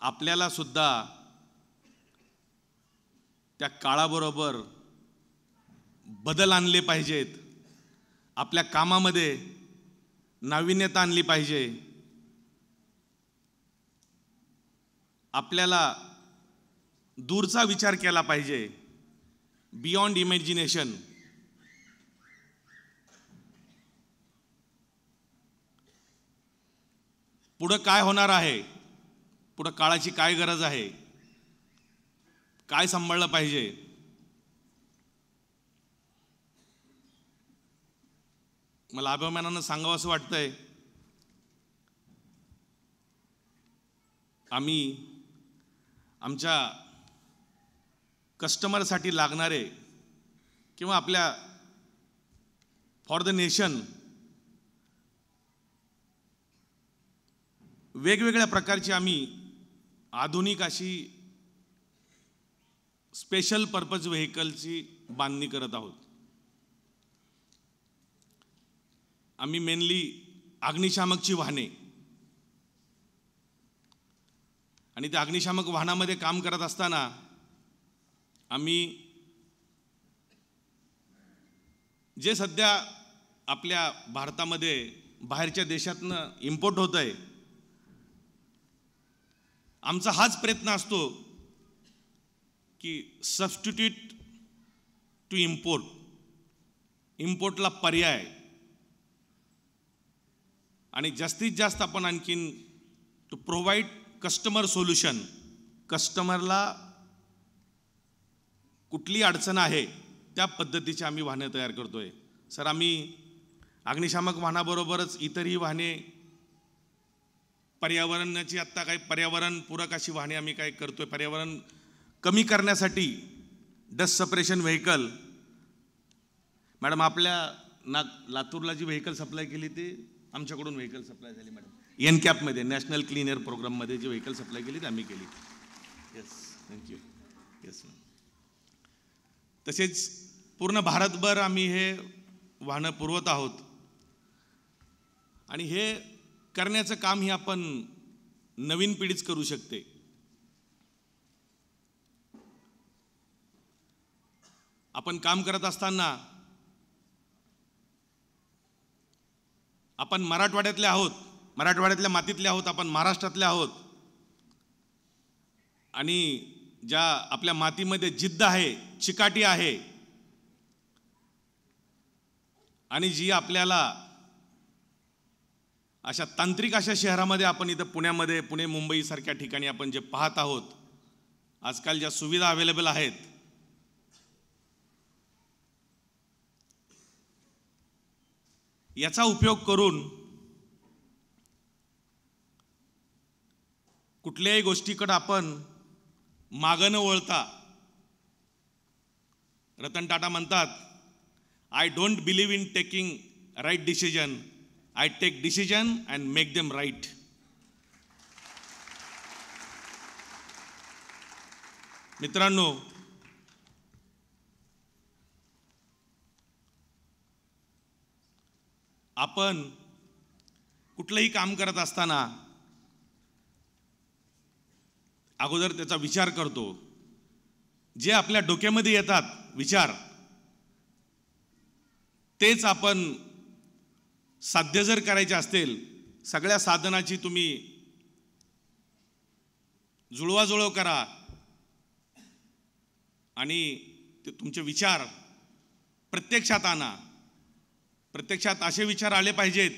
आपल्याला सुद्धा त्या काळाबरोबर बदल आणले पाहिजेत. आपल्या कामामध्ये नाविन्यता आणली पाहिजे. आपल्याला दूरचा विचार केला पाहिजे, बियॉन्ड इमॅजिनेशन. पुढं काय होणार आहे, पुढं काळाची काय गरज आहे, काय सांभाळलं पाहिजे. मला अभिमानानं सांगावं असं वाटतंय, आम्ही आमच्या कस्टमरसाठी लागणारे किंवा आपल्या फॉर द नेशन वेगवेगळ्या प्रकारची आम्ही आधुनिक अशी स्पेशल पर्पज व्हेकलची बांधणी करत आहोत. आम्ही मेनली अग्निशामकची वाहने आणि त्या अग्निशामक वाहनामध्ये काम करत असताना आम्ही जे सध्या आपल्या भारतामध्ये बाहेरच्या देशातनं इम्पोर्ट होत आहे, आमचा हाच प्रयत्न असतो की सबस्टिट्यूट टू इम्पोर्टला पर्याय आणि जास्तीत जास्त आपण आणखीन टू प्रोव्हाइड कस्टमर सोल्युशन. कस्टमरला कुठली अडचण आहे त्या पद्धतीची आम्ही वाहने तयार करतोय. सर, आम्ही अग्निशामक वाहनाबरोबरच इतरही वाहने पर्यावरणाची आत्ता काही पर्यावरणपूरक अशी वाहने आम्ही काय करतोय, पर्यावरण कमी करण्यासाठी डस्ट सपरेशन व्हेकल. मॅडम आपल्या लातूरला जी व्हेकल सप्लाय केली ती आमच्याकडून व्हेकल सप्लाय झाली madam. NCAP national clean air प्रोग्राममध्ये जी व्हेकल सप्लाय केली ती आम्ही केली. Yes, thank you. Yes ma'am. तसेच पूर्ण भारतभर आम्ही हे वाहनं पुरवत आहोत आणि हे करण्याचं काम ही आपण नवीन पिढीच करू शकते. आपण काम करत असताना आपण मराठवाड्यातले आहोत, मराठवाड्यातल्या मातीतले आहोत, आपण महाराष्ट्रातले आहोत आणि ज्या आपल्या मातीमध्ये जिद्द आहे, चिकाटी आहे आणि जी आपल्याला अशा तांत्रिक अशा शहरामध्ये आपण इथं पुण्यामध्ये, पुणे मुंबई सारख्या ठिकाणी आपण जे पाहत आहोत, आजकाल ज्या सुविधा अवेलेबल आहेत, याचा उपयोग करून कुठल्याही गोष्टीकडे आपण मागं न वळता, रतन टाटा म्हणतात, I don't believe in taking right decision, I take decision and make them right. मित्रांनो, आपण कुठलंही काम करत असताना अगोदर त्याचा विचार करतो. जे आपल्या डोक्यामध्ये येतात विचार, तेच आपण साध्य जर करायचे असतील, सगळ्या साधनाची तुम्ही जुळवाजुळव करा आणि ते तुमचे विचार प्रत्यक्षात आणा. प्रत्यक्षात असे विचार आले पाहिजेत,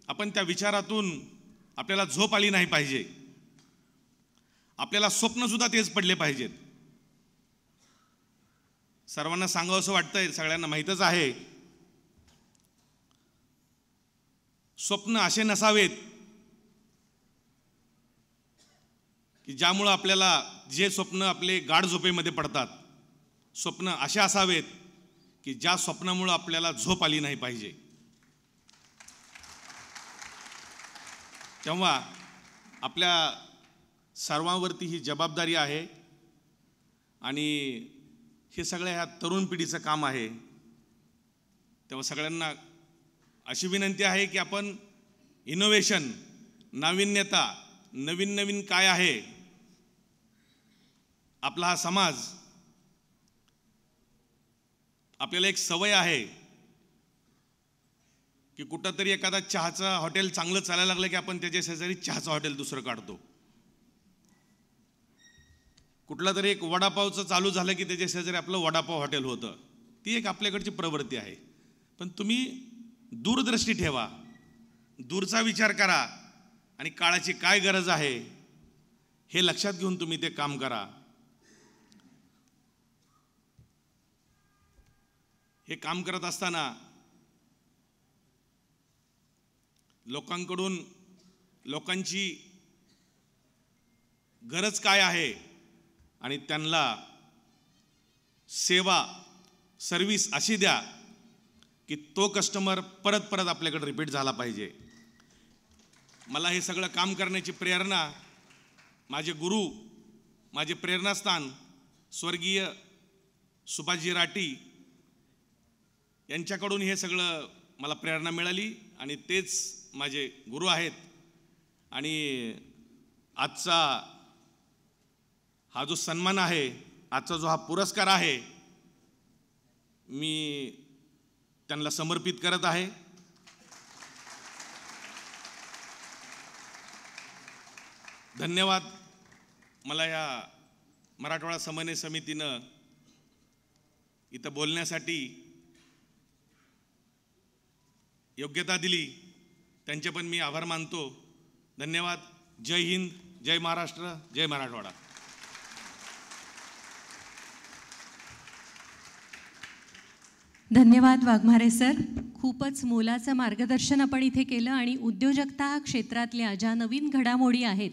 आपण त्या विचारातून आपल्याला झोप आली नाही पाहिजे, आपल्याला स्वप्नसुद्धा तेच पडले पाहिजेत. सर्वांना सांगावं असं वाटतंय, सगळ्यांना माहीतच आहे, स्वप्न असे नसावेत की ज्यामुळं आपल्याला, जे स्वप्न आपले गाढ झोपेमध्ये पडतात, स्वप्न असे असावेत की ज्या स्वप्नामुळं आपल्याला झोप आली नाही पाहिजे. तेव्हा आपल्या सर्वांवरती ही जबाबदारी आहे आणि हे सगळं ह्या तरुण पिढीचं काम आहे. तेव्हा सगळ्यांना अशी विनंती आहे की आपण इनोव्हेशन, नाविन्यता, नवीन नवीन काय आहे, आपला हा समाज, आपल्याला एक सवय आहे की कुठंतरी एखादा चहाचं हॉटेल चांगलं चालायला लागलं की आपण त्याच्या शेजारी चहाचं हॉटेल दुसरं काढतो. कुठला तरी एक वडापावचं चालू झालं की त्याच्या शेजारी आपलं वडापाव हॉटेल होतं. ती एक आपल्याकडची प्रवृत्ती आहे. पण तुम्ही दूरदृष्टी ठेवा, दूरचा विचार करा आणि काळाची काय गरज आहे हे लक्षात घेऊन तुम्ही ते काम करा. हे काम करत असताना लोकांची गरज काय आहे आणि त्यांना सेवा, सर्व्हिस अशी द्या की तो कस्टमर परत परत आपल्याकडे रिपीट झाला पाहिजे. मला हे सगळं काम करण्याची प्रेरणा माझे गुरु, माझे प्रेरणास्थान स्वर्गीय सुभाषजी राठी यांच्याकडून हे सगळं मला प्रेरणा मिळाली आणि तेच माझे गुरु आहेत. आणि आजचा हा जो सन्मान आहे, आजचा जो हा पुरस्कार आहे, मी त्यांना समर्पित करत आहे. धन्यवाद. मला या मराठवाडा समन्वय समितीनं इथं बोलण्यासाठी योग्यता दिली, त्यांचे पण मी आभार मानतो. धन्यवाद. जय हिंद, जय महाराष्ट्र, जय मराठवाडा. धन्यवाद वाघमारे सर. खूप खूपच मोलाचं मार्गदर्शन आपण इथे केलं आणि उद्योजकता क्षेत्रातल्या ज्या नवीन घडामोडी आहेत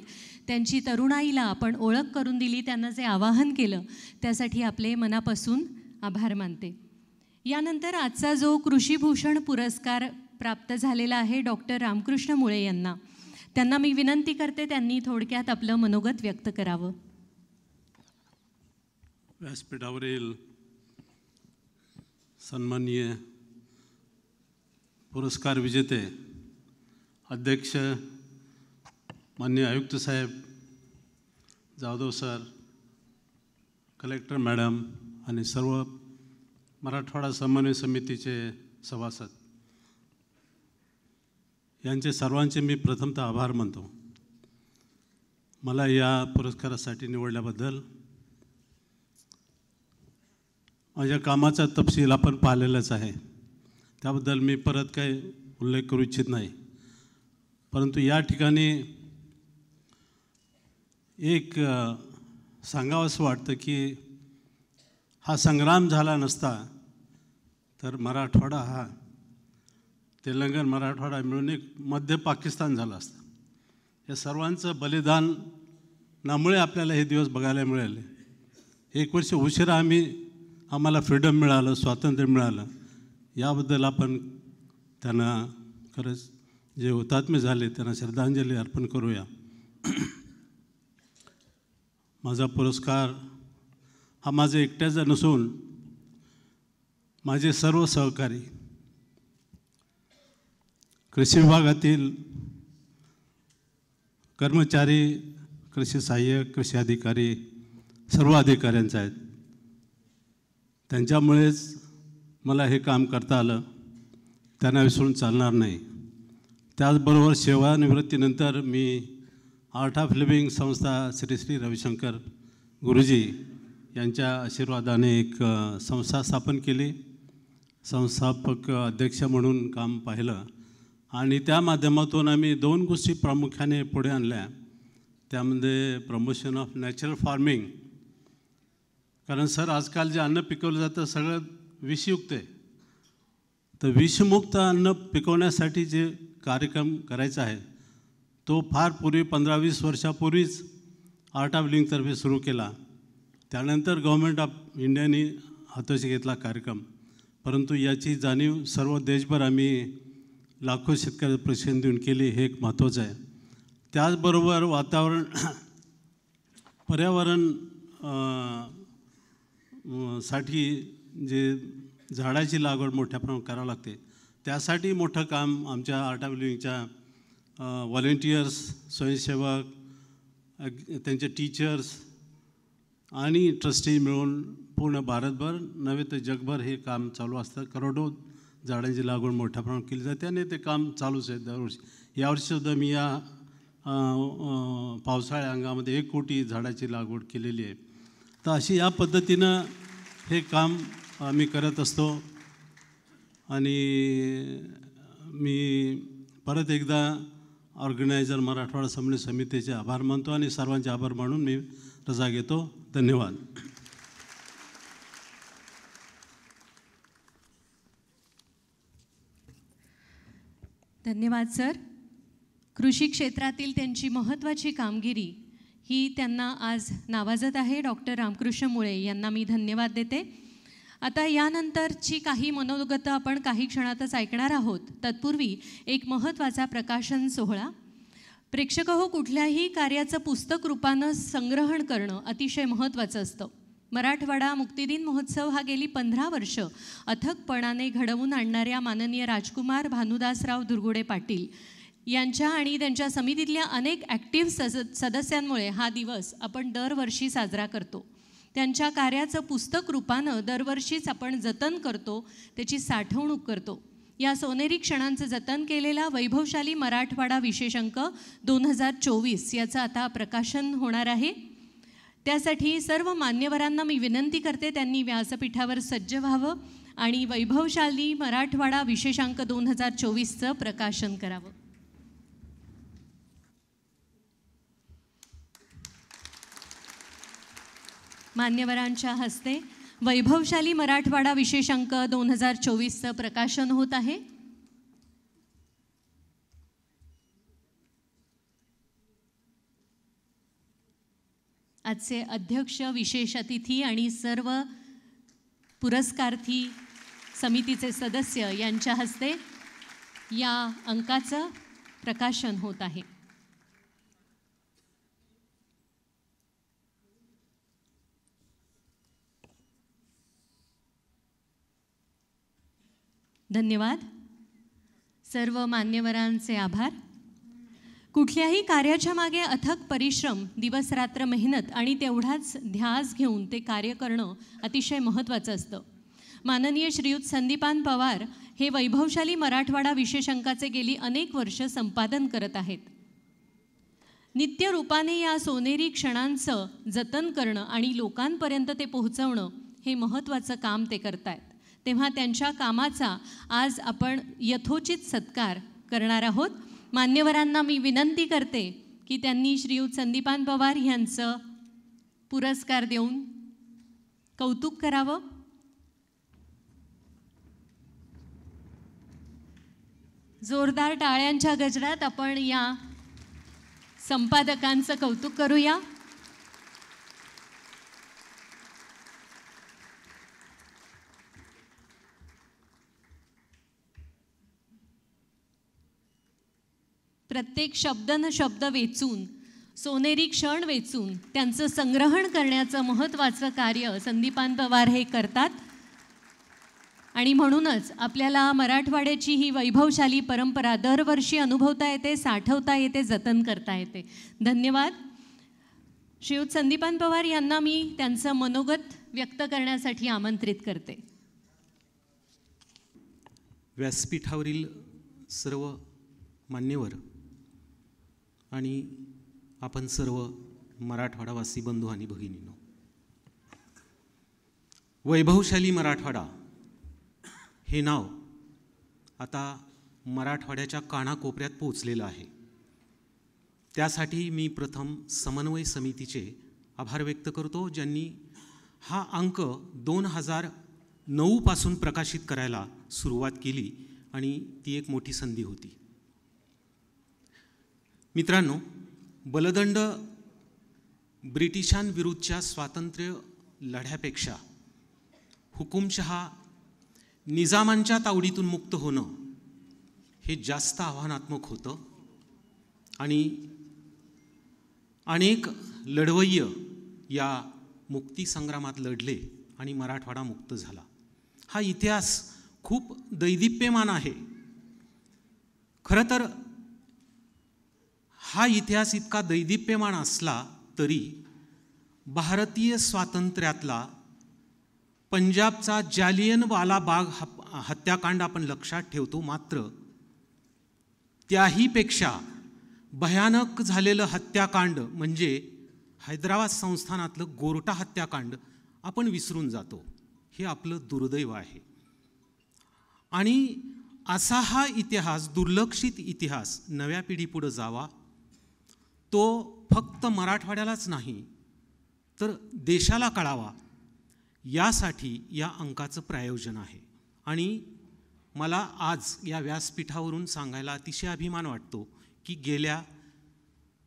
त्यांची तरुणाईला आपण ओळख करून दिली, त्यांना जे आवाहन केलं त्यासाठी आपले मनापासून आभार मानते. यानंतर आजचा जो कृषीभूषण पुरस्कार प्राप्त झालेला आहे डॉक्टर रामकृष्ण मुळे यांना, त्यांना मी विनंती करते त्यांनी थोडक्यात आपलं मनोगत व्यक्त करावं. व्यासपीठावरील सन्माननीय पुरस्कार विजेते अध्यक्ष माननीय आयुक्त साहेब, जाधव सर, कलेक्टर मॅडम आणि सर्व मराठवाडा समन्वय समितीचे सभासद, यांचे सर्वांचे मी प्रथमतः आभार मानतो. मला या पुरस्कारासाठी निवडल्याबद्दल. माझ्या कामाचा तपशील आपण पाहिलेलाच आहे, त्याबद्दल मी परत काही उल्लेख करू इच्छित नाही. परंतु या ठिकाणी एक सांगावंसं वाटतं की हा संग्राम झाला नसता तर मराठवाडा हा तेलंगण मराठवाडा मिळून एक मध्य पाकिस्तान झालं असतं. या सर्वांचं बलिदानामुळे आपल्याला हे दिवस बघायला मिळाले. 1 वर्ष उशिरा आम्हाला फ्रीडम मिळालं, स्वातंत्र्य मिळालं. याबद्दल आपण त्यांना खरंच जे हुतात्मे झाले त्यांना श्रद्धांजली अर्पण करूया. माझा पुरस्कार हा माझा एकट्याचा नसून माझे सर्व सहकारी, कृषी विभागातील कर्मचारी, कृषी सहाय्यक, कृषी अधिकारी, सर्व अधिकाऱ्यांचा आहेत. त्यांच्यामुळेच मला हे काम करता आलं, त्यांना विसरून चालणार नाही. त्याचबरोबर सेवानिवृत्तीनंतर मी आर्ट ऑफ लिव्हिंग संस्था श्री श्री रविशंकर गुरुजी यांच्या आशीर्वादाने एक संस्था स्थापन केली. संस्थापक अध्यक्ष म्हणून काम पाहिलं आणि त्या माध्यमातून आम्ही 2 गोष्टी प्रामुख्याने पुढे आणल्या. त्यामध्ये प्रमोशन ऑफ नॅचरल फार्मिंग, कारण सर आजकाल जे अन्न पिकवलं जातं सगळं विषयुक्त आहे. तर विषमुक्त अन्न पिकवण्यासाठी जे कार्यक्रम करायचा आहे तो फार पूर्वी 15-20 वर्षापूर्वीच आर्ट ऑफ लिव्हिंगतर्फे सुरू केला. त्यानंतर गव्हर्मेंट ऑफ इंडियाने हाताशी घेतला कार्यक्रम. परंतु याची जाणीव सर्व देशभर आम्ही लाखो शेतकऱ्यांना प्रशिक्षण देऊन केली, हे एक महत्त्वाचं आहे. त्याचबरोबर पर्यावरण साठी जे झाडाची लागवड मोठ्या प्रमाणात करावं लागते, त्यासाठी मोठं काम आमच्या आर्ट ऑफ लिव्हिंगच्या व्हॉलेंटियर्स, स्वयंसेवक, त्यांचे टीचर्स आणि ट्रस्टी मिळून पूर्ण भारतभर नव्हे तर जगभर हे काम चालू असतं. करोडो झाडांची लागवड मोठ्या प्रमाणात केली जाते आणि ते काम चालूच आहे दरवर्षी. यावर्षीसुद्धा मी या पावसाळ्या हंगामामध्ये 1 कोटी झाडाची लागवड केलेली आहे. तर अशी या पद्धतीनं हे काम आम्ही करत असतो. आणि मी परत एकदा ऑर्गनायझर मराठवाडा समन्वय समितीचे आभार मानतो आणि सर्वांचे आभार मानून मी रजा घेतो. धन्यवाद. धन्यवाद सर. कृषी क्षेत्रातील त्यांची महत्त्वाची कामगिरी ही त्यांना आज नावाजत आहे. डॉक्टर रामकृष्ण मुळे यांना मी धन्यवाद देते. आता यानंतरची काही मनोगतं आपण काही क्षणातच ऐकणार आहोत. तत्पूर्वी एक महत्त्वाचा प्रकाशन सोहळा. प्रेक्षक हो, कुठल्याही कार्याचं पुस्तक रूपानं संग्रहण करणं अतिशय महत्त्वाचं असतं. मराठवाडा मुक्तिदिन महोत्सव हा गेली 15 वर्ष अथकपणाने घडवून आणणाऱ्या माननीय राजकुमार भानुदासराव दुर्गुडे पाटील यांच्या आणि त्यांच्या समितीतल्या अनेक ॲक्टिव्ह सदस्यांमुळे हा दिवस आपण दरवर्षी साजरा करतो. त्यांच्या कार्याचं पुस्तक रूपानं दरवर्षीच आपण जतन करतो, त्याची साठवणूक करतो. या सोनेरी क्षणांचं जतन केलेला वैभवशाली मराठवाडा विशेष अंक 2024 याचं आता प्रकाशन होणार आहे. त्यासाठी सर्व मान्यवरांना मी विनंती करते त्यांनी व्यासपीठावर सज्ज व्हावं आणि वैभवशाली मराठवाडा विशेषांक 2024चं प्रकाशन करावं. मान्यवरांच्या हस्ते वैभवशाली मराठवाडा विशेषांक 2024चं प्रकाशन होत आहे. आजचे अध्यक्ष, विशेष अतिथी आणि सर्व पुरस्कार्थी समितीचे सदस्य यांच्या हस्ते या अंकाचं प्रकाशन होत आहे. धन्यवाद. सर्व मान्यवरांचे आभार. कुठल्याही कार्याच्या मागे अथक परिश्रम, दिवसरात्र मेहनत आणि तेवढाच ध्यास घेऊन ते कार्य करणं अतिशय महत्त्वाचं असतं. माननीय श्रीयुत संदीपान पवार हे वैभवशाली मराठवाडा विशेष अंकाचे गेली अनेक वर्ष संपादन करत आहेत. नित्यरूपाने या सोनेरी क्षणांचं जतन करणं आणि लोकांपर्यंत ते पोहोचवणं हे महत्त्वाचं काम ते करतायत. तेव्हा त्यांच्या कामाचा आज आपण यथोचित सत्कार करणार आहोत. मान्यवरांना मी विनंती करते की त्यांनी श्रीयुत संदीपान पवार यांचं पुरस्कार देऊन कौतुक करावं. जोरदार टाळ्यांच्या गजरात आपण या संपादकांचं कौतुक करूया. प्रत्येक शब्द न शब्द वेचून, सोनेरी क्षण वेचून त्यांचं संग्रहण करण्याचं महत्त्वाचं कार्य संदीपान पवार हे करतात. आणि म्हणूनच आपल्याला मराठवाड्याची ही वैभवशाली परंपरा दरवर्षी अनुभवता येते, साठवता येते, जतन करता येते. धन्यवाद. श्रीयुत संदीपान पवार यांना मी त्यांचं मनोगत व्यक्त करण्यासाठी आमंत्रित करते. व्यासपीठावरील सर्व मान्यवर आणि आपण सर्व मराठवाडावासी बंधू आणि भगिनींनो, वैभवशाली मराठवाडा हे नाव आता मराठवाड्याच्या कानाकोपऱ्यात पोचलेलं आहे. त्यासाठी मी प्रथम समन्वय समितीचे आभार व्यक्त करतो, ज्यांनी हा अंक 2009 पासून प्रकाशित करायला सुरुवात केली आणि ती एक मोठी संधी होती. मित्रांनो, बलदंड ब्रिटिशांविरुद्धच्या स्वातंत्र्य लढ्यापेक्षा हुकुमशहा निजामांच्या तावडीतून मुक्त होणं हे जास्त आव्हानात्मक होतं आणि अनेक लढवय्ये या मुक्तीसंग्रामात लढले आणि मराठवाडा मुक्त झाला. हा इतिहास खूप दैदिप्यमान आहे. खरं तर हा इतिहास इतका दैदिप्यमान असला तरी भारतीय स्वातंत्र्यातला पंजाबचा जालियनवाला बाग हत्याकांड आपण लक्षात ठेवतो, मात्र त्याहीपेक्षा भयानक झालेलं हत्याकांड म्हणजे हैदराबाद संस्थानातलं गोरटा हत्याकांड आपण विसरून जातो. हे आपलं दुर्दैव आहे. आणि असा हा इतिहास, दुर्लक्षित इतिहास नव्या पिढीपुढे जावा, तो फक्त मराठवाड्यालाच नाही तर देशाला कळावा, यासाठी या अंकाचं प्रायोजन आहे. आणि मला आज या व्यासपीठावरून सांगायला अतिशय अभिमान वाटतो की गेल्या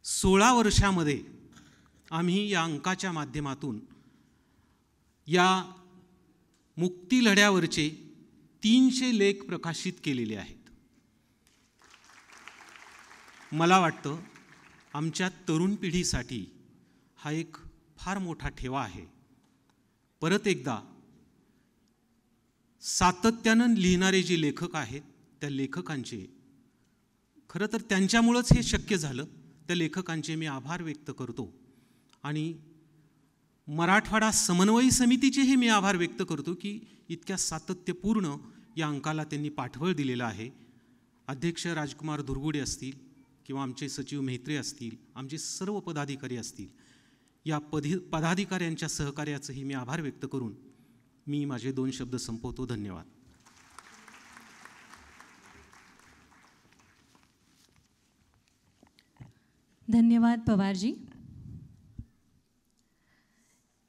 16 वर्षामध्ये आम्ही या अंकाच्या माध्यमातून या मुक्ती लढ्यावरचे 300 लेख प्रकाशित केलेले आहेत. मला वाटतं आमच्या तरुण पिढीसाठी हा एक फार मोठा ठेवा आहे. परत एकदा सातत्यानं लिहिणारे जे लेखक आहेत त्या लेखकांचे, खरं तर त्यांच्यामुळंच हे शक्य झालं, त्या लेखकांचे मी आभार व्यक्त करतो. आणि मराठवाडा समन्वय समितीचेही मी आभार व्यक्त करतो की इतक्या सातत्यपूर्ण या अंकाला त्यांनी पाठबळ दिलेलं आहे. अध्यक्ष राजकुमार धुरगुडे असतील किंवा आमचे सचिव म्हेत्रे असतील, आमचे सर्व पदाधिकारी असतील, या पदाधिकाऱ्यांच्या सहकार्याचंही मी आभार व्यक्त करून मी माझे 2 शब्द संपवतो. धन्यवाद. धन्यवाद पवारजी.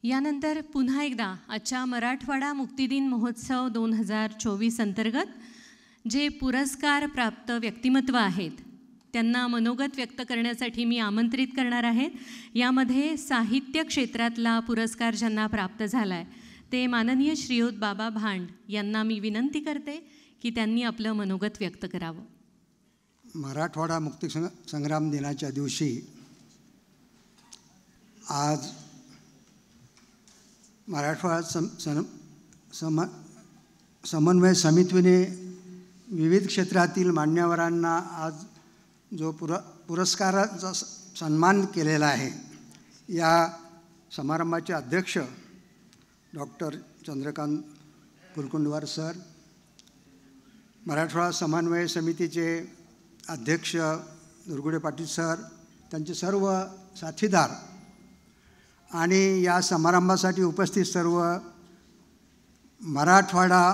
यानंतर पुन्हा एकदा आजच्या मराठवाडा मुक्तिदिन महोत्सव 2024 अंतर्गत जे पुरस्कार प्राप्त व्यक्तिमत्व आहेत त्यांना मनोगत व्यक्त करण्यासाठी मी आमंत्रित करणार आहे. यामध्ये साहित्य क्षेत्रातला पुरस्कार ज्यांना प्राप्त झाला आहे ते माननीय श्रीयुत बाबा भांड यांना मी विनंती करते की त्यांनी आपलं मनोगत व्यक्त करावं. मराठवाडा मुक्ती संग्राम दिनाच्या दिवशी आज मराठवाडा समन्वय समितीने विविध क्षेत्रातील मान्यवरांना आज जो पुरस्काराचा सन्मान केलेला आहे, या समारंभाचे अध्यक्ष डॉक्टर चंद्रकांत फुलकुंडवार सर, मराठवाडा समन्वय समितीचे अध्यक्ष दुर्गुडे पाटील सर, त्यांचे सर्व साथीदार आणि या समारंभासाठी उपस्थित सर्व मराठवाडा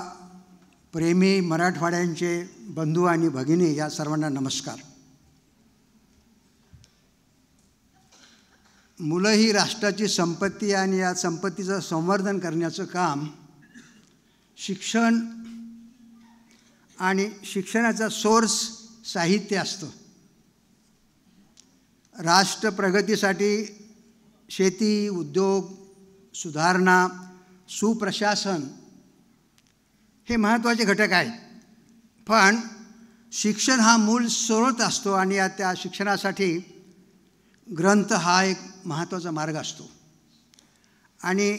प्रेमी मराठवाड्यांचे बंधू आणि भगिनी, या सर्वांना नमस्कार. मुलं ही राष्ट्राची संपत्ती आणि या संपत्तीचं संवर्धन करण्याचं काम शिक्षण आणि शिक्षणाचा सोर्स साहित्य असतं. राष्ट्र प्रगतीसाठी शेती, उद्योग, सुधारणा, सुप्रशासन हे महत्त्वाचे घटक आहेत. पण शिक्षण हा मूळ स्रोत असतो आणि त्या शिक्षणासाठी ग्रंथ हा एक महत्त्वाचा मार्ग असतो. आणि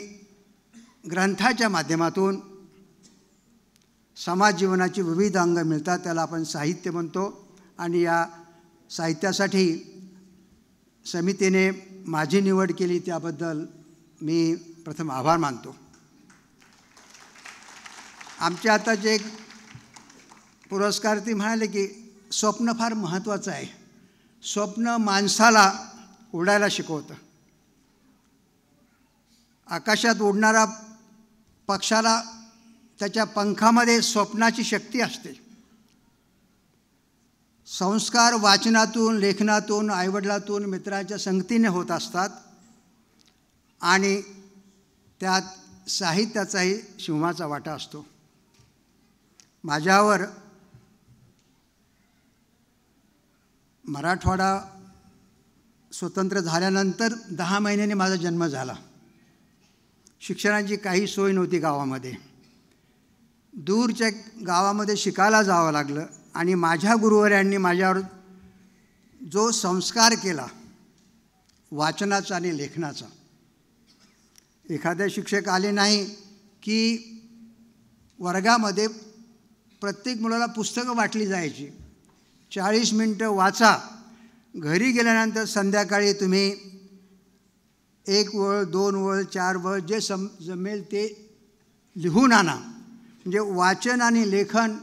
ग्रंथाच्या माध्यमातून समाज जीवनाची विविध अंग मिळतात, त्याला आपण साहित्य म्हणतो. आणि या साहित्यासाठी समितीने माझी निवड केली त्याबद्दल मी प्रथम आभार मानतो. आमच्या आताचे एक पुरस्कार ती म्हणाले की स्वप्न फार महत्त्वाचं आहे. स्वप्न माणसाला उडायला शिकवतं. आकाशात उडणारा पक्षाला त्याच्या पंखामध्ये स्वप्नाची शक्ती असते. संस्कार वाचनातून, लेखनातून, आईवडिलातून, मित्राच्या संगतीने होत असतात आणि त्यात साहित्याचाही शिवमाचा वाटा असतो. माझ्यावर मराठवाडा स्वतंत्र झाल्यानंतर 10 महिन्यांनी माझा जन्म झाला. शिक्षणाची काही सोय नव्हती गावामध्ये. दूरच्या गावामध्ये शिकायला जावं लागलं आणि माझ्या गुरुवर्यांनी माझ्यावर जो संस्कार केला वाचनाचा आणि लेखनाचा. एखादे शिक्षक आले नाही की वर्गामध्ये प्रत्येक मुलाला पुस्तकं वाटली जायची. 40 मिनटं वाचा, घरी गेल्यानंतर संध्याकाळी तुम्ही 1 वळ, 2 वळ, 4 वळ जे जमेल ते लिहून आणा. म्हणजे वाचन आणि लेखन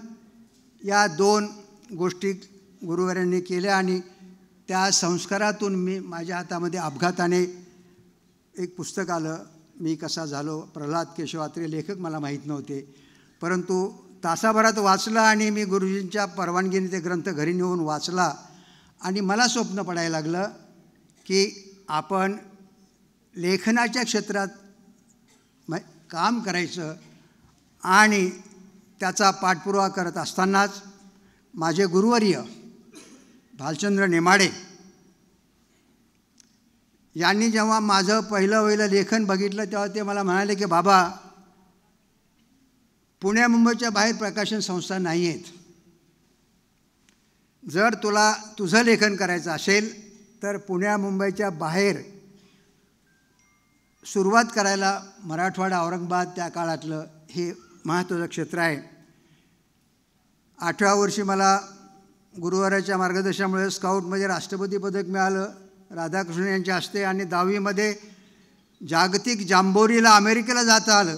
या 2 गोष्टी गुरुवर्यांनी केल्या आणि त्या संस्कारातून मी माझ्या हातामध्ये अपघाताने एक पुस्तक आलं, मी कसा झालो. प्रल्हाद केशवात्रे लेखक मला माहीत नव्हते, परंतु तासाभरात वाचला आणि मी गुरुजींच्या परवानगीने ते ग्रंथ घरी नेऊन वाचला आणि मला स्वप्न पडायला लागलं की आपण लेखनाच्या क्षेत्रात काम करायचं. आणि त्याचा पाठपुरावा करत असतानाच माझे गुरुवर्य भालचंद्र नेमाडे यांनी जेव्हा माझं पहिलं लेखन बघितलं तेव्हा ते मला म्हणाले की बाबा, पुण्या मुंबईच्या बाहेर प्रकाशन संस्था नाही आहेत. जर तुला तुझं लेखन करायचं असेल तर पुण्या मुंबईच्या बाहेर सुरुवात करायला मराठवाडा, औरंगाबाद त्या काळातलं हे महत्त्वाचं क्षेत्र आहे. 8व्या वर्षी मला गुरुवाराच्या मार्गदर्शनामुळे स्काउटमध्ये राष्ट्रपती पदक मिळालं राधाकृष्ण यांच्या हस्ते. आणि 10वीमध्ये जागतिक जांबोरीला अमेरिकेला जाता आलं.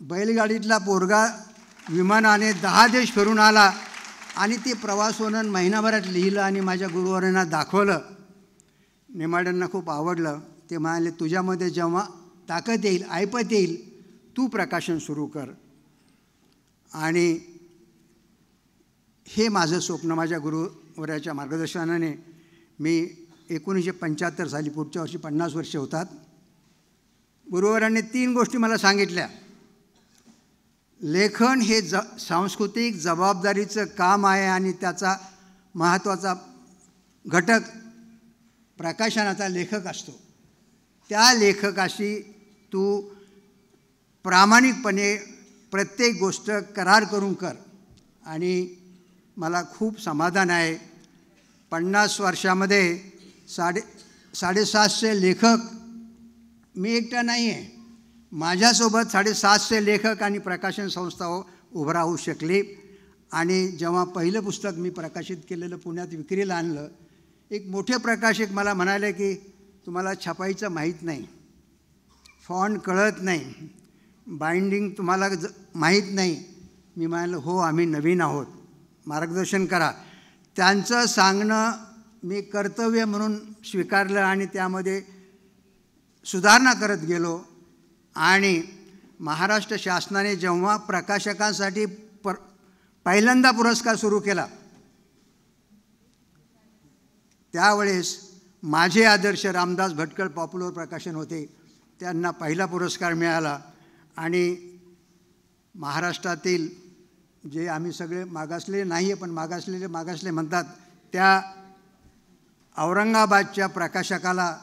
बैलगाडीतला पोरगा विमानाने 10 देश फिरून आला आणि ते प्रवास वर्णन महिनाभरात लिहिलं आणि माझ्या गुरुवारांना दाखवलं. नेमाड्यांना खूप आवडलं. ते म्हणाले, तुझ्यामध्ये जेव्हा ताकद येईल, ऐपत येईल, तू प्रकाशन सुरू कर. आणि हे माझं स्वप्न माझ्या गुरुवर्याच्या मार्गदर्शनाने मी 1975 साली, पुढच्या वर्षी 50 वर्ष होतात. गुरुवर्यांनी 3 गोष्टी मला सांगितल्या. लेखन हे सांस्कृतिक जबाबदारीचं काम आहे आणि त्याचा महत्त्वाचा घटक प्रकाशनाचा लेखक असतो. त्या लेखकाशी तू प्रामाणिकपणे प्रत्येक गोष्ट करार करून कर. आणि मला खूप समाधान आहे, 50 वर्षामध्ये 750 लेखक, मी एकटा नाही आहे, माझ्यासोबत 750 लेखक आणि प्रकाशन संस्था उभं राहू शकली. आणि जेव्हा पहिलं पुस्तक मी प्रकाशित केलेलं पुण्यात विक्रीला आणलं, एक मोठे प्रकाशक मला म्हणाले की तुम्हाला छापायचं माहीत नाही, फॉन्ट कळत नाही, बाइंडिंग तुम्हाला माहीत नाही. मी म्हणालं हो, आम्ही नवीन आहोत, मार्गदर्शन करा. त्यांचं सांगणं मी कर्तव्य म्हणून स्वीकारलं आणि त्यामध्ये सुधारणा करत गेलो. आणि महाराष्ट्र शासनाने जेव्हा प्रकाशकांसाठी पहिल्यांदा पुरस्कार सुरू केला, त्यावेळेस माझे आदर्श रामदास भटकळ पॉप्युलर प्रकाशन होते, त्यांना पहिला पुरस्कार मिळाला. आणि महाराष्ट्रातील जे आम्ही सगळे मागासलेले नाही आहे पण मागासले म्हणतात, त्या औरंगाबादच्या प्रकाशकाला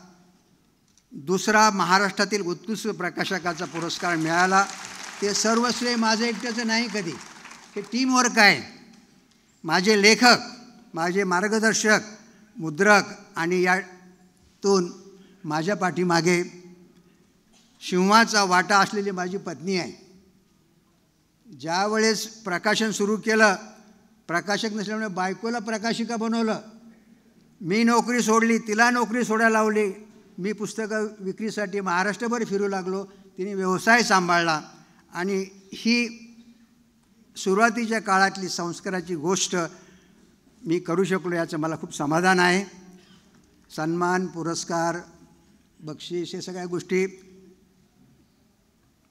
दुसरा महाराष्ट्रातील उत्कृष्ट प्रकाशकाचा पुरस्कार मिळाला. ते सर्व श्रेय माझं एकट्याचं नाही, कधी हे टीमवर्क आहे. माझे लेखक, माझे मार्गदर्शक, मुद्रक आणि यातून माझ्या पाठीमागे सिंहाचा वाटा असलेली माझी पत्नी आहे. ज्यावेळेस प्रकाशन सुरू केलं, प्रकाशक नसल्यामुळे बायकोला प्रकाशिका बनवलं, मी नोकरी सोडली, तिला नोकरी सोडायला लावली. मी पुस्तकं विक्रीसाठी महाराष्ट्रभर फिरू लागलो, तिने व्यवसाय सांभाळला. आणि ही सुरुवातीच्या काळातली संस्काराची गोष्ट मी करू शकलो, याचं मला खूप समाधान आहे. सन्मान, पुरस्कार, बक्षीस हे सगळ्या गोष्टी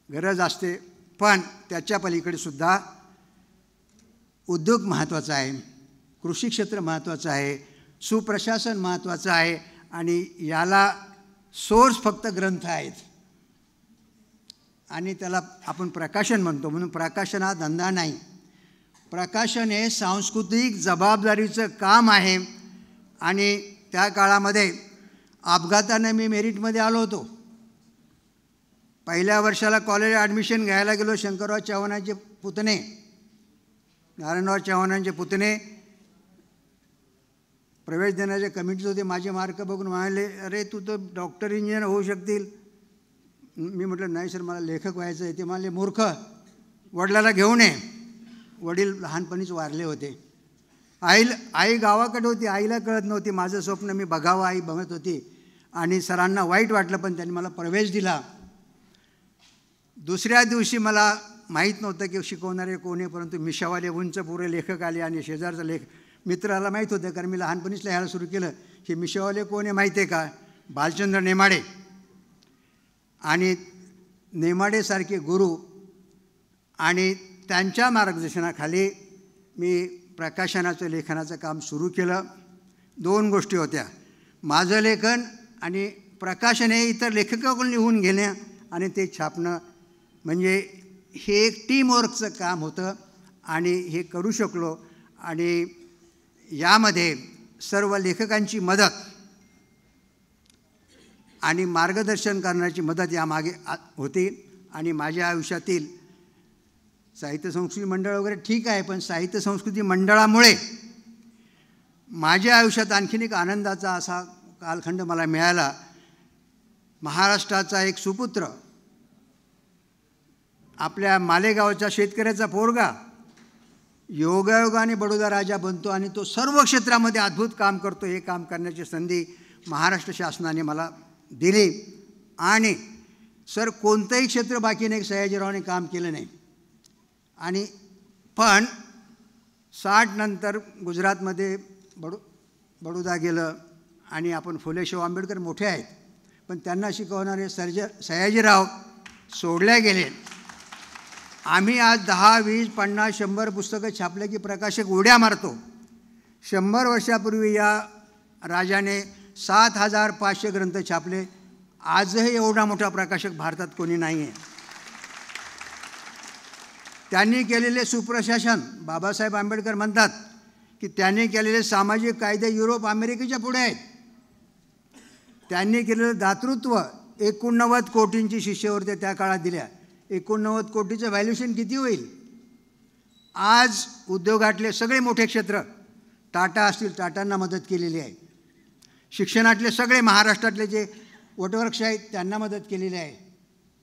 गरज असते, पण त्याच्या पलीकडे सुद्धा उद्योग महत्त्वाचा आहे, कृषी क्षेत्र महत्त्वाचं आहे, सुप्रशासन महत्त्वाचं आहे. आणि याला सोर्स फक्त ग्रंथ आहेत आणि त्याला आपण प्रकाशन म्हणतो. म्हणून प्रकाशन हा धंदा नाही, प्रकाशन हे सांस्कृतिक जबाबदारीचं काम आहे. आणि त्या काळामध्ये अपघाताने मी मेरिटमध्ये आलो होतो. पहिल्या वर्षाला कॉलेज ॲडमिशन घ्यायला गेलो, शंकरराव चव्हाणांचे पुतणे, नारायणराव चव्हाणांचे पुतणे प्रवेश देण्याच्या कमिटीत होते. माझे मार्क बघून म्हणाले, अरे तू तर डॉक्टर इंजिनियर होऊ शकतील. मी म्हटलं नाही सर, मला लेखक व्हायचं आहे. ते म्हणाले मूर्ख, वडिलाला घेऊन ये. वडील लहानपणीच वारले होते. आई गावाकडे होती, आईला कळत नव्हती माझं स्वप्न मी बघावं, आई बघत होती. आणि सरांना वाईट वाटलं, पण त्यांनी मला प्रवेश दिला. दुसऱ्या दिवशी मला माहीत नव्हतं की शिकवणारे कोण आहे, परंतु मिशावाले उंच पुरे लेखक आले आणि शेजारचा मित्राला माहीत होतं, कारण मी लहानपणीच लिहायला सुरू केलं. हे मिशावाले कोण आहे माहिती आहे का? बालचंद्र नेमाडे. आणि नेमाडेसारखे गुरु आणि त्यांच्या मार्गदर्शनाखाली मी प्रकाशनाचं लेखनाचं काम सुरू केलं. 2 गोष्टी होत्या, माझं लेखन आणि प्रकाशन हे इतर लेखकाकडून लिहून घेणं आणि ते छापणं. म्हणजे हे एक टीमवर्कचं काम होतं आणि हे करू शकलो. आणि यामध्ये सर्व लेखकांची मदत आणि मार्गदर्शन करण्याची मदत यामागे होती. आणि माझ्या आयुष्यातील साहित्य संस्कृती मंडळ वगैरे ठीक आहे, पण साहित्य संस्कृती मंडळामुळे माझ्या आयुष्यात आणखीन एक आनंदाचा असा कालखंड मला मिळाला. महाराष्ट्राचा एक सुपुत्र, आपल्या मालेगावच्या शेतकऱ्याचा पोरगा योगायोगाने बडोदा राजा बनतो आणि तो सर्व क्षेत्रामध्ये अद्भुत काम करतो. हे काम करण्याची संधी महाराष्ट्र शासनाने मला दिली. आणि सर कोणतंही क्षेत्र बाकी नाही, सयाजीरावने काम केलं नाही. आणि पण 60 नंतर गुजरातमध्ये बडोदा गेलं आणि आपण फुले शाहू आंबेडकर मोठे आहेत, पण त्यांना शिकवणारे सयाजीराव सोडल्या गेले. आम्ही आज 10, 20, 50, 100 पुस्तकं छापले की प्रकाशक उड्या मारतो. 100 वर्षापूर्वी या राजाने 7500 ग्रंथ छापले. आजही एवढा मोठा प्रकाशक भारतात कोणी नाही आहे. त्यांनी केलेले सुप्रशासन, बाबासाहेब आंबेडकर म्हणतात की त्यांनी केलेले सामाजिक कायदे युरोप अमेरिकेच्या पुढे आहेत. त्यांनी केलेलं दातृत्व 89 कोटींची शिष्यवृत्त्या त्या काळात दिल्या. 89 कोटीचं व्हॅल्युएशन किती होईल? आज उद्योगातले सगळे मोठे क्षेत्र, टाटा असतील, टाटांना मदत केलेली आहे. शिक्षणातले सगळे महाराष्ट्रातले जे वटवृक्ष आहेत त्यांना मदत केलेली आहे.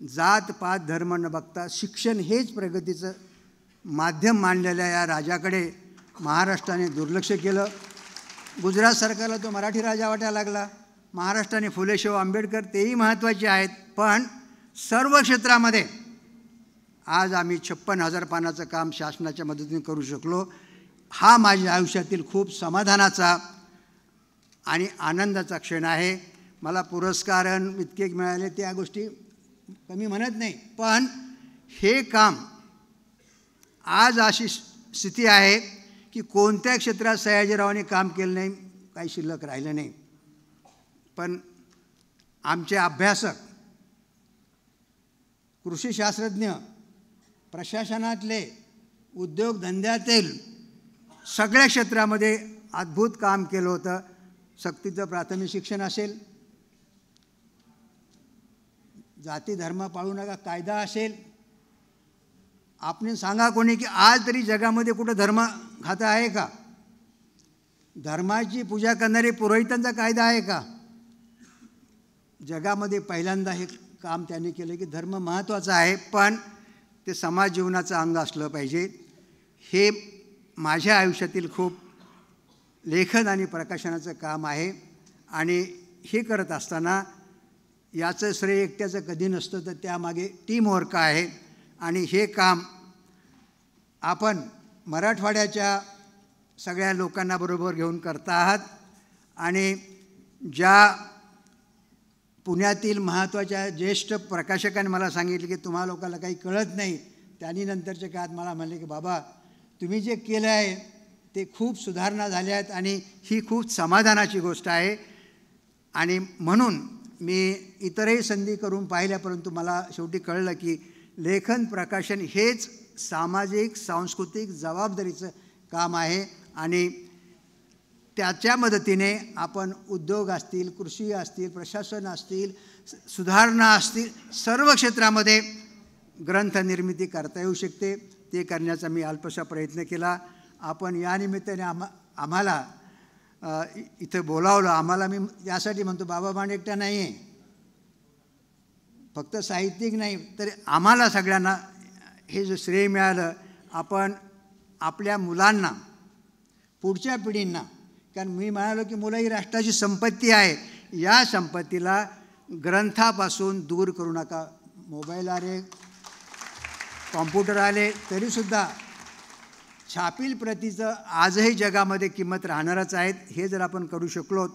जात पात धर्म न बघता शिक्षण हेच प्रगतीचं माध्यम मानलेल्या या राजाकडे महाराष्ट्राने दुर्लक्ष केलं. गुजरात सरकारला तो मराठी राजा वाटायला लागला. महाराष्ट्राने फुले शाहू आंबेडकर तेही महत्त्वाचे आहेत, पण सर्व क्षेत्रामध्ये आज आम्ही 56,000 पानाचं काम शासनाच्या मदतीने करू शकलो. हा माझ्या आयुष्यातील खूप समाधानाचा आणि आनंदाचा क्षण आहे. मला पुरस्कार इतके मिळाले त्या गोष्टी कमी म्हणत नाही, पण हे काम आज अशी स्थिती आहे की कोणत्या क्षेत्रात सयाजीरावांनी काम केलं नाही, काही शिल्लक राहिलं नाही. पण आमचे अभ्यासक, कृषीशास्त्रज्ञ, प्रशासनातले, उद्योगधंद्यातील सगळ्या क्षेत्रामध्ये अद्भुत काम केलं होतं. सक्तीचं प्राथमिक शिक्षण असेल, जाती धर्म पाळू नका कायदा असेल. आपण सांगा कोणी की आज तरी जगामध्ये कुठं धर्म खातं आहे का? धर्माची पूजा करणारे पुरोहितांचा कायदा आहे का? जगामध्ये पहिल्यांदा हे काम त्यांनी केलं की धर्म महत्त्वाचा आहे, पण ते समाज जीवनाचं अंग असलं पाहिजे. हे माझ्या आयुष्यातील खूप लेखन आणि प्रकाशनाचं काम आहे. आणि हे करत असताना याचं श्रेय एकट्याचं कधी नसतं, तर त्यामागे टीमवर्क आहे. आणि हे काम आपण मराठवाड्याच्या सगळ्या लोकांना बरोबर घेऊन करता आहात. आणि ज्या पुण्यातील महत्त्वाच्या ज्येष्ठ प्रकाशकांनी मला सांगितलं की तुम्हा लोकांना काही कळत नाही, त्यांनी नंतरच्या काळात मला म्हणले की बाबा तुम्ही जे केलं आहे ते खूप सुधारणा झाल्या आहेत आणि ही खूप समाधानाची गोष्ट आहे. आणि म्हणून मी इतरही संधी करून पाहिल्या, परंतु मला शेवटी कळलं की लेखन प्रकाशन हेच सामाजिक सांस्कृतिक जबाबदारीचं काम आहे. आणि त्याच्या मदतीने आपण उद्योग असतील, कृषी असतील, प्रशासन असतील, सुधारणा असतील, सर्व क्षेत्रामध्ये ग्रंथनिर्मिती करता येऊ शकते. ते करण्याचा मी अल्पसा प्रयत्न केला. आपण या निमित्ताने आम्हाला इथं बोलावलं. आम्हाला मी यासाठी म्हणतो बाबा भांड एकटा नाही आहे, फक्त साहित्यिक नाही, तर आम्हाला सगळ्यांना हे जे श्रेय मिळालं, आपण आपल्या मुलांना, पुढच्या पिढींना, कारण मी म्हणालो की मुलं ही राष्ट्राची संपत्ती आहे, या संपत्तीला ग्रंथापासून दूर करू नका. मोबाईल आले, कॉम्प्युटर आले, तरीसुद्धा छापील प्रतीचं आजही जगामध्ये किंमत राहणारच आहेत. हे जर आपण करू शकलो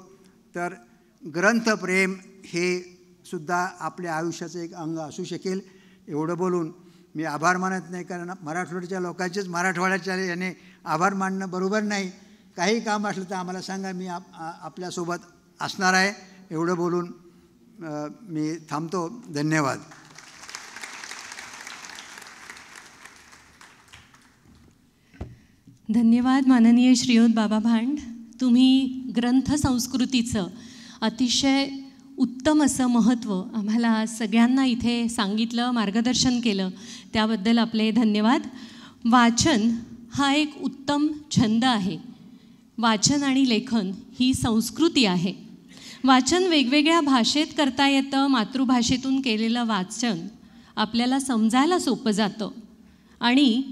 तर ग्रंथप्रेम हे सुद्धा आपल्या आयुष्याचं एक अंग असू शकेल. एवढं बोलून मी आभार मानत नाही, कारण मराठवाड्याच्या लोकांचेच मराठवाड्याच्या याने आभार मानणं बरोबर नाही. काही काम असलं तर आम्हाला सांगा, मी आपल्यासोबत असणार आहे. एवढं बोलून मी थांबतो. धन्यवाद. धन्यवाद माननीय श्रीयुत बाबा भांड. तुम्ही ग्रंथसंस्कृतीचं अतिशय उत्तम असं महत्त्व आम्हाला सगळ्यांना इथे सांगितलं, मार्गदर्शन केलं, त्याबद्दल आपले धन्यवाद. वाचन हा एक उत्तम छंद आहे. वाचन आणि लेखन ही संस्कृती आहे. वाचन वेगवेगळ्या भाषेत करता येतं. मातृभाषेतून केलेलं वाचन आपल्याला समजायला सोपं जातं. आणि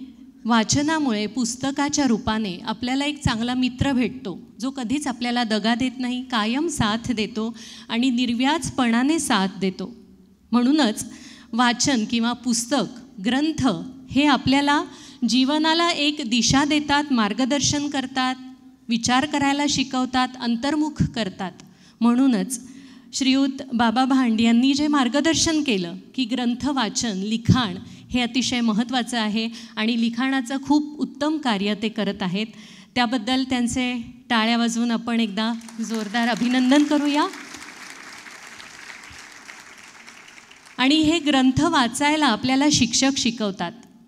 वाचनामुळे पुस्तकाच्या रूपाने आपल्याला एक चांगला मित्र भेटतो, जो कधीच आपल्याला दगा देत नाही, कायम साथ देतो आणि निर्व्याजपणाने साथ देतो. म्हणूनच वाचन किंवा पुस्तक, ग्रंथ हे आपल्याला जीवनाला एक दिशा देतात, मार्गदर्शन करतात, विचार करायला शिकवतात, अंतर्मुख करतात. म्हणूनच श्रीयुत बाबा भांड यांनी जे मार्गदर्शन केलं की ग्रंथ वाचन, लिखाण हे अतिशय महत्त्वाचं आहे आणि लिखाणाचं खूप उत्तम कार्य ते करत आहेत. त्याबद्दल त्यांचे टाळ्या वाजवून आपण एकदा जोरदार अभिनंदन करूया. आणि हे ग्रंथ वाचायला आपल्याला शिक्षक शिकवतात.